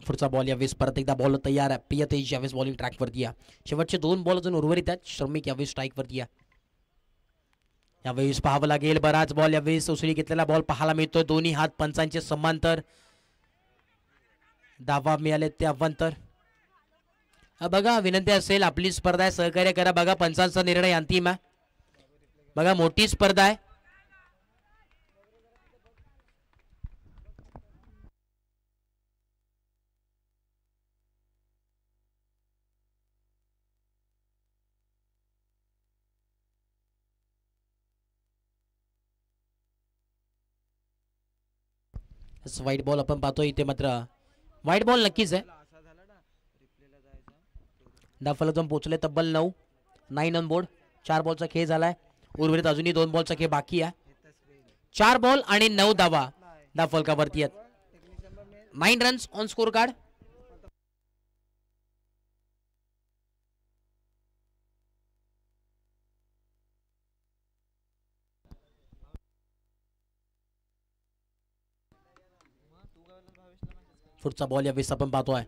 पुढचा बॉल यावेळेस परत एकदा बॉल तयार आहे. प्रियतेश यावेळेस बॉलिंग ट्रॅक वरती या. शेवटचे 2 बॉल अजून उर्वरित आहेत. श्रमिक यावेळेस स्ट्राईक वरती या. यावेळेस पाहावं लागेल. बराच बॉल यावेळेस उसळी घेतलेला बॉल पाहायला मिळतोय. दोन्ही हात पंचांचे समांतर. धावा मिळाले ते अवांतर. बघा विनंती असेल आपली स्पर्धा आहे, सहकार्य करा. बघा पंचांचा निर्णय अंतिम आहे. बघा मोठी स्पर्धा आहे. व्हाईट बॉल आपण पाहतोय. इथे मात्र व्हाईट बॉल नक्कीच आहे. धावफलक जाऊन पोहोचले तब्बल 9 ऑन बोर्ड. 4 बॉलचा खेळ झालाय. उर्वरित अजूनही 2 बॉलचा खेळ बाकी आहे. 4 बॉल आणि 9 धावा धावफलकावरती आहेत. 9 रन्स ऑन स्कोर कार्ड. पुढचा बॉल यावेळेस आपण पाहतोय.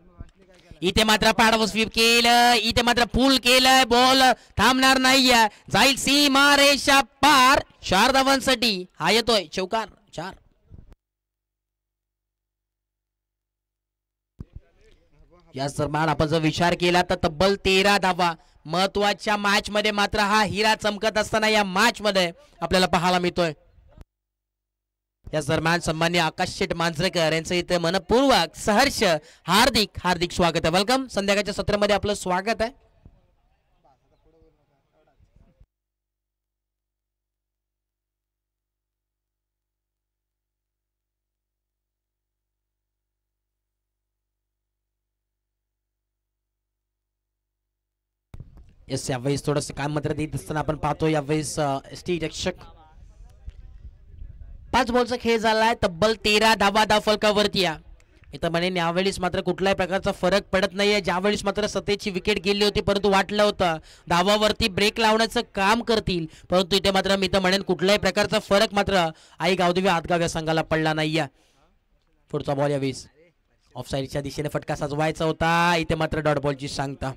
इथे मात्र पाडव स्वीप केलं. इथे मात्र पुल केलंय. बॉल थांबणार नाहीये. जाईल सीमा रेषा पार. 4 धावांसाठी हा येतोय चौकार 4. या दरम्यान आपण जर विचार केला तर तब्बल 13 धावा महत्वाच्या मॅच मध्ये मात्र हा हिरा चमकत असताना या मॅच मध्ये आपल्याला पाहायला मिळतोय. या दरम्यान सन्मान्य आकाश शेठ मांजरेकर यांचं इथे मनपूर्वक सहर्ष हार्दिक हार्दिक स्वागत आहे. वेलकम. संध्याकाळच्या सत्रामध्ये आपलं स्वागत आहे. यस, यावेळेस थोडंसं काम मात्र देत असताना आपण पाहतो. यावेळेस एसटी रक्षक 5 बॉलचा खेळ झालाय. तब्बल 13 धावा धावफलकावरती या. इथं म्हणेन यावेळेस मात्र कुठल्याही प्रकारचा फरक पडत नाहीये. ज्यावेळेस मात्र सतेची विकेट गेली होती परंतु वाटलं होतं धावावरती ब्रेक लावण्याचं काम करतील, परंतु इथे मात्र मी तर म्हणेन कुठल्याही प्रकारचा फरक मात्र आई गावदेवी आतगाव या संघाला पडला नाहीये. पुढचा बॉल यावेळेस ऑफसाईडच्या दिशेने फटका सजवायचा होता. इथे मात्र डॉट बॉलची सांगता.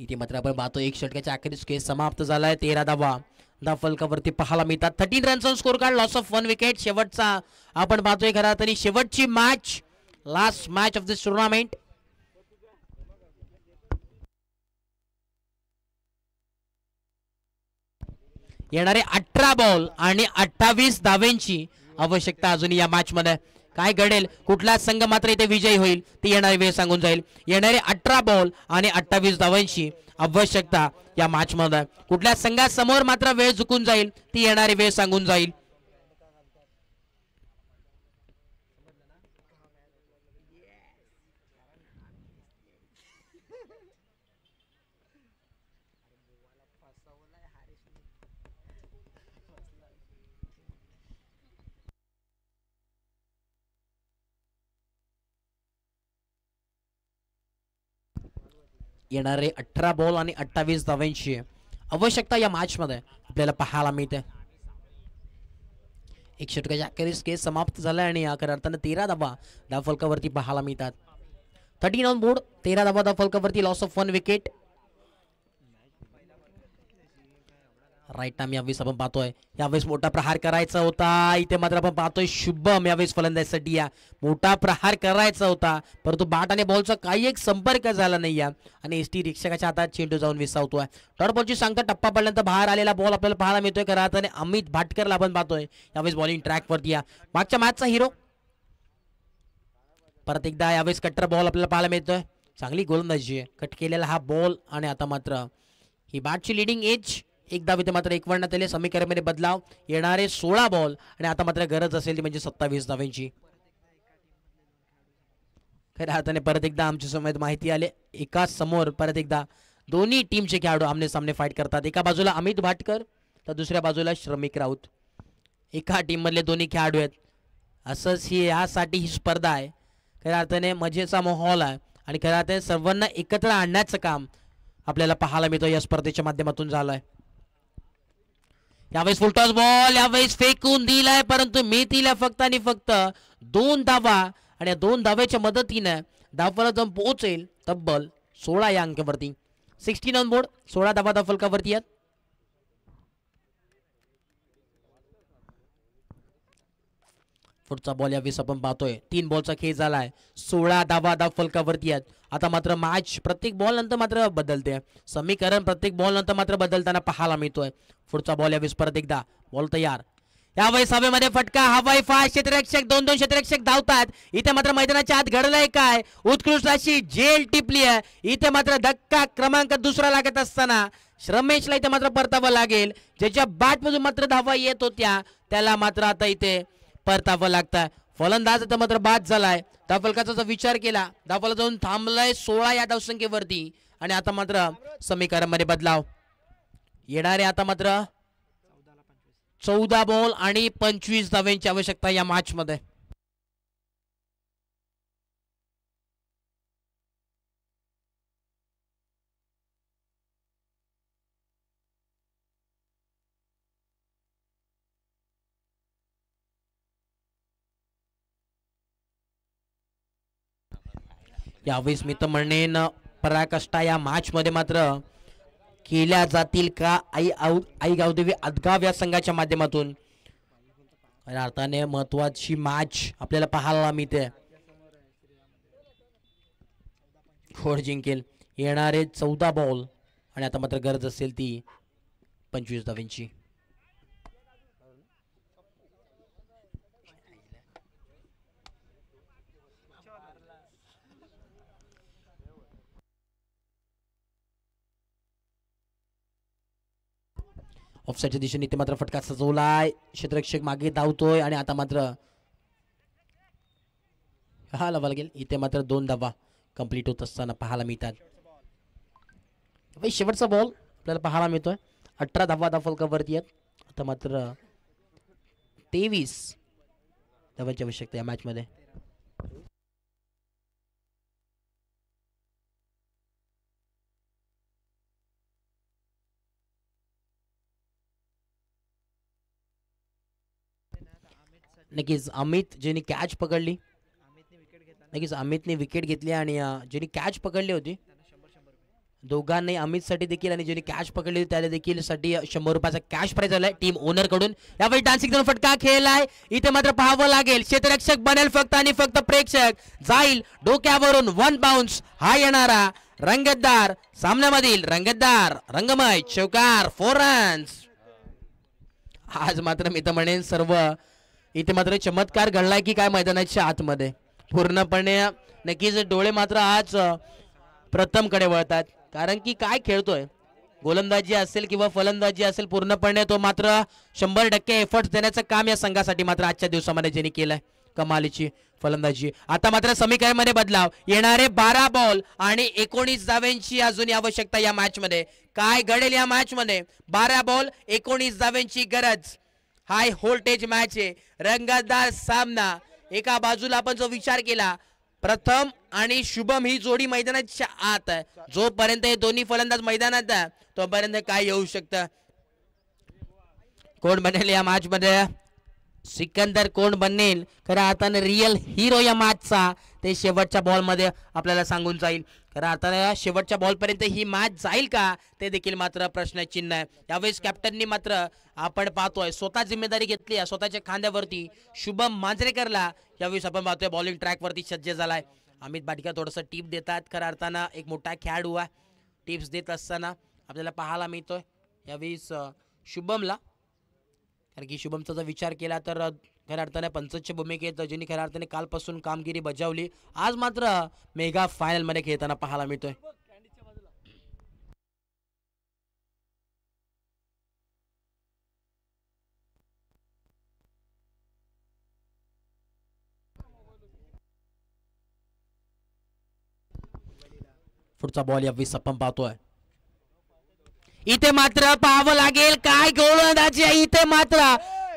इथे मात्र आपण पाहतो एक षटकाच्या अखेरीस खेळ समाप्त झालाय. 13 धावा फलकावरती पाहायला मिळतात. 13 runs score card, loss of 1 wicket. शेवटचा आपण पाहतोय खरा तरी शेवटची match, last match of this tournament. येणारे 18 बॉल आणि 28 धावांची आवश्यकता अजून या मॅच मध्ये. काय घडेल, कुठला संघ मात्र इथे विजयी होईल ती येणारी वेळ सांगून जाईल. येणारे 18 बॉल आणि 28 धावांची आवश्यकता या मॅच मध्ये. कुठल्या संघासमोर मात्र वेळ झुकून जाईल ती येणारी वेळ सांगून जाईल. येणारे 18 बॉल आणि 28 धावांची आवश्यकता या मॅच मध्ये आपल्याला पाहायला मिळते. एक षटकाच्या अखेरीस खेळ समाप्त झाला आणि या अर्थानं 13 धावा फलकावरती पाहायला मिळतात. 13 ऑन बोर्ड, 13 धावा फलकावरती, loss of 1 wicket. Right time यावेळेस आपण पाहतोय यावेळेस मोठा प्रहार करायचा होता. इथे मात्र आपण पाहतोय शुभम यावेळेस फलंदाजीसाठी या मोठा प्रहार करायचा होता परंतु बॅट आणि बॉलचा काही एक संपर्क झाला नाही आणि एसटी रिक्षकाच्या हातात चेंडू जाऊन विसावतोय. डॉट बॉलची सांगता टप्पा पडल्यानंतर बाहेर आलेला बॉल आपल्याला पाहायला मिळतोय. खरं अर्थाने अमित भाटकरला आपण पाहतोय यावेळेस बॉलिंग ट्रॅक वरती या मागच्या मॅचचा हिरो. परत एकदा यावेळेस कट्टर बॉल आपल्याला पाहायला मिळतोय. चांगली गोलंदाजी आहे, कट केलेला हा बॉल आणि आता मात्र ही बॅटची लिडिंग एज. एक धाव इथे मात्र 51 समीकरणमध्ये बदलाव. येणारे 16 बॉल आणि आता मात्र गरज असेल ती म्हणजे 27 धावांची. खऱ्या अर्थाने परत एकदा आमच्या समोर माहिती आले एका समोर परत एकदा दोन्ही टीमचे खेळाडू आमने सामने फाईट करतात. एका बाजूला अमित भाटकर तर दुसऱ्या बाजूला श्रमिक राऊत. एका टीम मधले दोन्ही खेळाडू आहेत. असंच ही यासाठी ही स्पर्धा आहे. खऱ्या अर्थाने मजेचा माहोल आहे आणि खऱ्या अर्थाने सर्वांना एकत्र आणण्याचं काम आपल्याला पाहायला मिळतं या स्पर्धेच्या माध्यमातून झालंय. यावेळेस फुलटॉस बॉल यावेळेस फेकून दिलाय परंतु मेथीला फक्त आणि फक्त 2 धावा आणि या 2 धाव्याच्या मदतीने धावफलक पोहोचेल तब्बल 16 या अंकावरती. 16 ऑन बोर्ड, 16 धावा धावफलकावरती आहेत. पुढचा बॉल यावेळेस आपण पाहतोय 3 बॉलचा खेळ झालाय. 16 धावा धावफलकावरती आहेत. आता मात्र मॅच प्रत्येक बॉल नंतर मात्र बदलते. समीकरण प्रत्येक बॉल नंतर मात्र बदलताना पाहायला मिळतोय. पुढचा बॉल यावेळेस परत एकदा बॉल तयार. यावेळेस हवेमध्ये फटका, हवाई फास्ट, क्षेत्ररक्षक 2-2 क्षेत्ररक्षक धावतात. इथे मात्र मैदानाच्या आत घडलंय काय, उत्कृष्ट अशी जेल टिपली आहे. इथे मात्र धक्का क्रमांक दुसरा लागत असताना श्रमेशला इथे मात्र परतावं लागेल. ज्याच्या बॅटमधून मात्र धावा येत होत्या त्याला मात्र आता इथे परतावं लागतं. फलंदाज आता मात्र बाद झालाय. धावफलकाचा विचार केला, धावफलक जाऊन थांबलाय 16 या धावसंख्येवरती आणि आता मात्र समीकरण मध्ये बदलाव. येणारे आता मात्र 14 बॉल आणि 25 धावांची आवश्यकता या मॅच मध्ये. यावेळेस मी तर म्हणेन पराकाष्ठा या मॅच मध्ये मात्र केल्या जातील का आई गावदेवी आदगाव या संघाच्या माध्यमातून. अर्थाने महत्वाची मॅच आपल्याला पाहायला मिळते. खोड जिंकेल. येणारे 14 बॉल आणि आता मात्र गरज असेल ती 25 धावांची. ऑफसाईडच्या दिशेने इथे मात्र फटका सजवलाय. क्षेत्ररक्षक मागे धावतोय आणि आता मात्र हा लावा लागेल. इथे मात्र 2 धावा कंप्लीट होत असताना पाहायला मिळतात. शेवटचा बॉल आपल्याला पाहायला मिळतोय. 18 धावा धावफलकावरती आहेत. आता मात्र 23 धावांची आवश्यकता या मॅच मध्ये. नक्कीच अमित ज्यांनी कॅच पकडली, नक्कीच अमितने विकेट घेतली आणि ज्यांनी कॅच पकडली होती दोघांनाही अमितसाठी देखील आणि ज्यांनी कॅच पकडली होती त्याला देखील साठी 100 रुपयाचा कॅश प्राइज आलाय टीम ओनर कडून. यावेळी डान्सिंग दोन फटका खेळलाय. इथे मात्र पाहावं लागेल क्षेत्ररक्षक बनेल फक्त आणि फक्त प्रेक्षक जाईल डोक्यावरून. 1 बाउन्स हा येणारा रंगतदार सामन्यामधील रंगतदार रंगमय चौकार 4 रन्स. आज मात्र मी तर म्हणेन सर्व इथे मात्र चमत्कार घडलाय की काय मैदानाच्या आतमध्ये पूर्णपणे. नक्कीच डोळे मात्र आज प्रथम कडे वळतात कारण की काय खेळतोय. गोलंदाजी असेल किंवा फलंदाजी असेल पूर्णपणे तो मात्र 100% एफर्ट्स देण्याचं काम या संघासाठी मात्र आजच्या दिवसामध्ये ज्यांनी केलंय. कमालीची फलंदाजी. आता मात्र समीकरणमध्ये बदलाव. येणारे 12 बॉल आणि 19 धाव्यांची अजून आवश्यकता या मॅच मध्ये. काय घडेल या मॅच मध्ये. 12 बॉल 19 धाव्यांची गरज. हाय व्होल्टेज मॅच आहे. रंगतदार सामना. एका बाजूला आपण जो विचार केला प्रथम आणि शुभम ही जोडी मैदानाच्या आत आहे. जोपर्यंत हे दोन्ही फलंदाज मैदानात आहे तोपर्यंत काय येऊ शकतं. कोण बनेल या मॅच मध्ये. सिकंदर कोण बनेल खऱ्या अर्थाने रिअल हिरो या मॅचचा ते शेवटच्या बॉल मध्ये आपल्याला सांगून जाईल. खऱ्या अर्थाने शेवटच्या बॉल पर्यंत ही मॅच जाईल का ते देखील मात्र प्रश्नचिन्ह आहे. यावेळेस कॅप्टननी मात्र आपण पाहतोय स्वतः जिम्मेदारी घेतली आहे स्वतःच्या खांद्यावरती. शुभम मांजरेकरला यावेळेस आपण पाहतोय बॉलिंग ट्रॅक वरती सज्ज झालाय. अमित बाटकर थोडंसं टिप देतात. खऱ्या अर्थानं एक मोठा खेळाडू आहे. टिप्स देत असताना आपल्याला पाहायला मिळतोय यावेळेस शुभमला. कारण की शुभमचा जर विचार केला तर खऱ्या अर्थाने पंचच्या भूमिकेत ज्यांनी खऱ्या अर्थाने कालपासून कामगिरी बजावली आज मात्र मेगा फायनल मध्ये खेळताना पाहायला मिळतोय. पुढचा बॉल यावेळी आपण पाहतोय. इथे मात्र पाहावं लागेल काय गोलंदाजी आहे.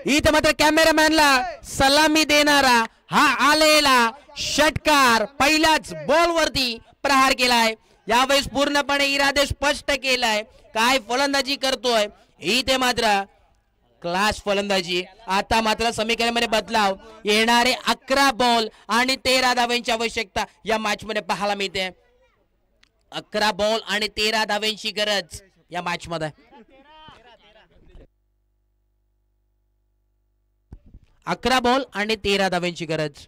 इथे मात्र कॅमेरामॅनला सलामी देणारा हा आलेला षटकार पहिल्याच बॉल वरती प्रहार केलाय. यावेळेस पूर्णपणे इरादे स्पष्ट केलाय काय फलंदाजी करतोय. इथे मात्र क्लास फलंदाजी. आता मात्र समीकरणामध्ये बदलाव. येणारे 11 बॉल आणि 13 धावांची आवश्यकता या मॅच मध्ये पाहायला मिळते. 11 बॉल आणि 13 धावांची गरज या मॅच मध्ये. 11 बॉल आणि 13 धावांची गरज.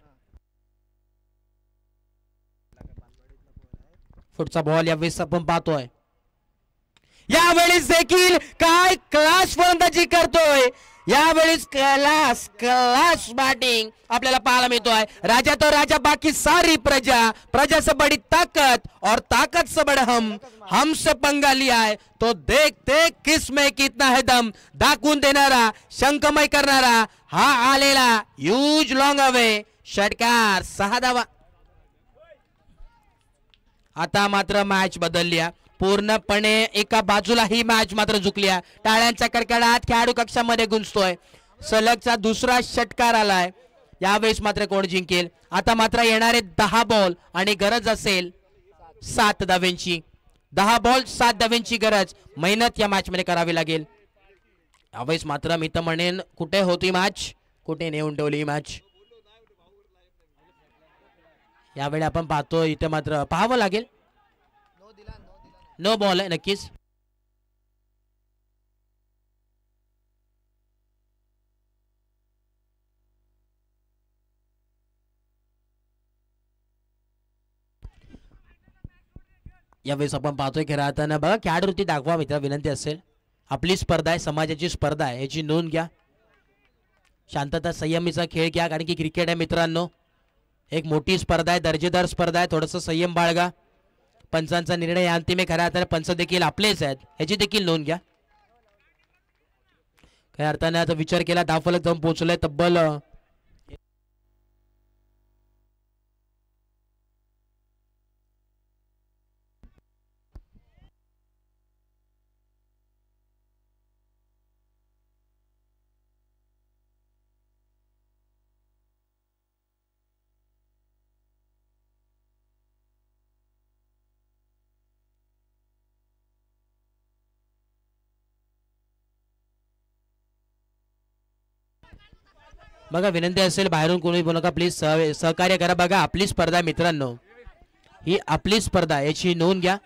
पुढचा बॉल यावेळेस आपण पाहतोय. यावेळेस देखील काय क्लास फलंदाजी करतोय. यावेळेस क्लास बॅटिंग आपल्याला पाहायला मिळतोय. राजा तो राजा बाकी सारी प्रजा से बड़ी ताकत और ताकत से बड़ा हमसे पंगा लिया है तो देख देख किस में कितना है दम. दाखवून देणारा शंखमय करणारा हा आलेला ह्यूज लॉंग अवे षटकार 6 धावा. आता मात्र मॅच बदलली पूर्णपणे. एका बाजूला ही मॅच मात्र झुकली. टाळ्यांच्या कडकडाट खेळाडू कक्षामध्ये गुंजतोय. सलगचा दुसरा षटकार आलाय. यावेळेस मात्र कोण जिंकेल. आता मात्र येणारे 10 बॉल आणि गरज असेल 7 धाव्यांची. 10 बॉल 7 धाव्यांची गरज. मेहनत या मॅच मध्ये करावी लागेल. यावेळेस मात्र मी तर म्हणेन कुठे होती मॅच कुठे नेऊन ठेवली ही मॅच. यावेळी आपण पाहतो इथे मात्र पाहावं लागेल. नो बॉल आहे नक्कीच. यावेळेस आपण पाहतोय की राहताना बघा खेळाडूवृत्ती दाखवा मित्र विनंती असेल. आपली स्पर्धा आहे समाजाची स्पर्धा आहे याची नोंद घ्या. शांतता संयमीचा खेळ घ्या कारण की क्रिकेट आहे मित्रांनो. एक मोठी स्पर्धा आहे दर्जेदार स्पर्धा आहे. थोडंसं संयम बाळगा. पंचांचा निर्णय अंतिम आहे. खऱ्या अर्थाने पंच देखील आपलेच आहेत याची देखील नोंद घ्या. खऱ्या अर्थाने आता विचार केला धावफलक जाऊन पोहोचलोय तब्बल बघा विनंती असेल बाहेरून कोणी बोलू नका प्लीज सहकार्य करा. बघा आपली स्पर्धा मित्रांनो, ही आपली स्पर्धा, याची नोंद घ्या.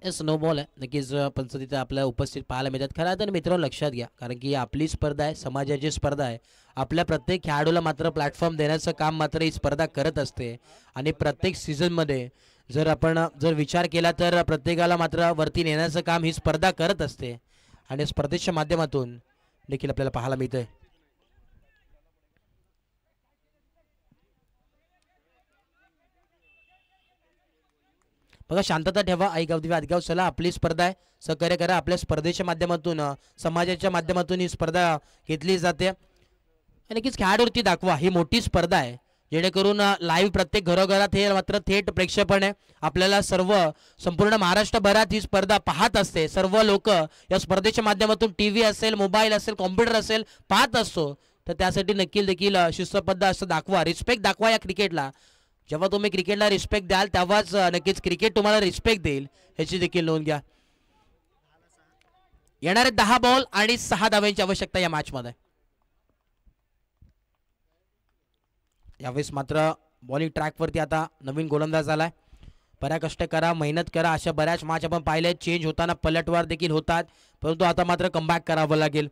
स्नो बॉल आहे नक्कीच पंच तिथे आपल्या उपस्थित पाहायला मिळतात. खरं तर मित्रांनो लक्षात घ्या, कारण की आपली स्पर्धा आहे, समाजाची स्पर्धा आहे. आपल्या प्रत्येक खेळाडूला मात्र प्लॅटफॉर्म देण्याचं काम मात्र ही स्पर्धा करत असते. आणि प्रत्येक सीझनमध्ये जर आपण विचार केला तर प्रत्येकाला मात्र वरती नेण्याचं काम ही स्पर्धा करत असते. आणि स्पर्धेच्या माध्यमातून देखील आपल्याला पाहायला मिळतंय. बघा शांतता ठेवा. आई गावदेवी आदगाव, चला आपली स्पर्धा आहे, सहकार्य करा. आपल्या स्पर्धेच्या माध्यमातून समाजाच्या माध्यमातून ही स्पर्धा घेतली जाते. आणि नक्कीच खेळाडूवरती दाखवा, ही मोठी स्पर्धा आहे, जेणेकरून लाईव्ह प्रत्येक घरोघरात हे मात्र थेट प्रेक्षेपण आहे. आपल्याला संपूर्ण महाराष्ट्रभरात ही स्पर्धा पाहत असते. सर्व लोक या स्पर्धेच्या माध्यमातून टीव्ही असेल, मोबाईल असेल, कॉम्प्युटर असेल पाहत असतो. तर त्यासाठी नक्की देखील शिस्तबद्ध असं दाखवा, रिस्पेक्ट दाखवा या क्रिकेटला. जेव्हा तुम्ही क्रिकेटला रिस्पेक्ट द्याल तेव्हाच नक्कीच क्रिकेट तुम्हाला रिस्पेक्ट देईल, ह्याची देखील नोंद घ्या. येणारे 10 बॉल आणि 6 धावांची आवश्यकता या मॅचमध्ये. यावेळेस मात्र बॉलिंग ट्रॅकवरती आता नवीन गोलंदाज आलाय. बऱ्या कष्ट करा, मेहनत करा. अशा बऱ्याच मॅच आपण पाहिले चेंज होताना पलटवार देखील होतात, परंतु आता मात्र कमबॅक करावं लागेल.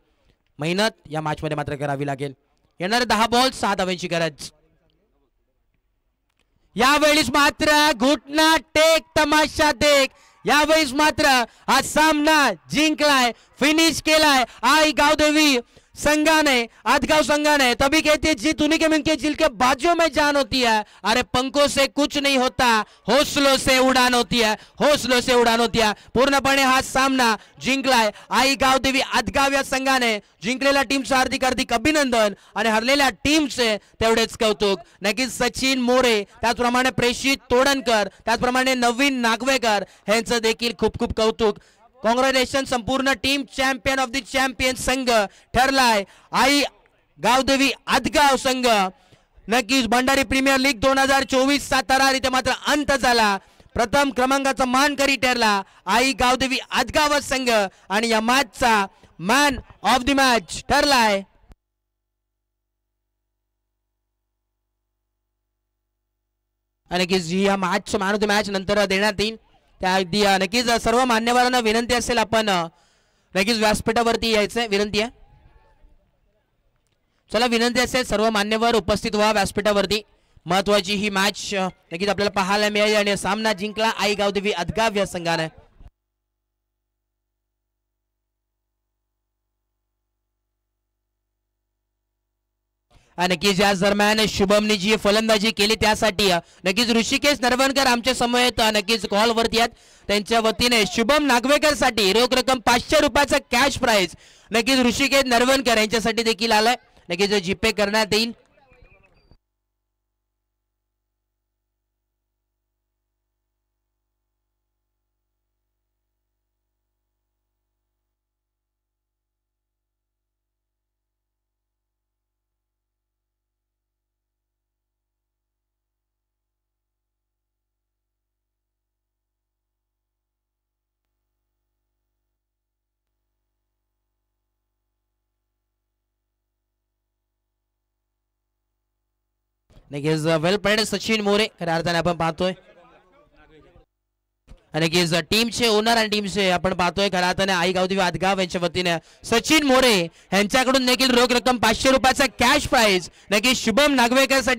मेहनत या मॅचमध्ये मात्र करावी लागेल. येणारे 10 बॉल 6 धावांची गरज. यावेळेस मात्र घुटना टेक, तमाशा देख. यावेळेस मात्र हा सामना जिंकलाय, फिनिश केलाय आई गावदेवी संघाने, आदगाव संघाने. तभी कहते जीत उन्हीं के मिलके जिनके बाजू में जान होती है. अरे पंखों से कुछ नहीं होता, हौसलों से उड़ान होती है, हौसलों से उड़ान होती है. पूर्णपणे हा सामना जिंकलाय आई गावदेवी आदगाव या संघाने. जिंकलेल्या टीमचं हार्दिक हार्दिक अभिनंदन आणि हरलेल्या टीमचे तेवढेच कौतुक. नक्कीच सचिन मोरे, त्याचप्रमाणे प्रेषित तोडणकर, त्याचप्रमाणे नवीन नागवेकर यांचं देखील खूप खूप कौतुक. कॉंग्रॅच्युलेशन. संपूर्ण team champion of the champion संघ ठरलाय आई गावदेवी आदगाव संघ. नक्कीच भंडारी प्रीमियर लीग 2024 चा तरार इथे मात्र अंत झाला. प्रथम क्रमांकाचा मानकरी ठरला आई गावदेवी आदगाव संघ आणि या मॅचचा मॅन ऑफ द मॅच ठरलाय आणि की या match man of the match नंतर देण्यात येईल. त्या अगदी नक्कीच सर्व मान्यवरांना विनंती असेल आपण नक्कीच व्यासपीठावरती यायचंय, विनंती आहे. चला विनंती असेल सर्व मान्यवर उपस्थित व्हा व्यासपीठावरती. महत्वाची ही मॅच नक्कीच आपल्याला पाहायला मिळाली आणि सामना जिंकला आई गावदेवी आदगाव या संघाने. नक्कीच याच दरम्यान शुभमने जी फलंदाजी केली त्यासाठी नक्कीच ऋषिकेश नरवणकर आमच्या समवेत नक्कीच कॉल वरती आहेत. त्यांच्या वतीने शुभम नागवेकर साठी रोख रक्कम 500 रुपयाचा कॅश प्राइज नक्कीच ऋषिकेश नरवणकर यांच्यासाठी देखील आलाय. नक्कीच जीपे करण्यात येईल. नक्कीच वेल प्लेड सचिन मोरे खऱ्या अर्थाने आपण पाहतोय. आणि टीमचे ओनर आणि टीमचे आपण पाहतोय खऱ्या अर्थाने आई गावदेवी आदगाव यांच्या वतीने सचिन मोरे यांच्याकडून देखील रोख रक्कम 500 रुपयाचा कॅश प्राइज नक्कीच शुभम नागवेकर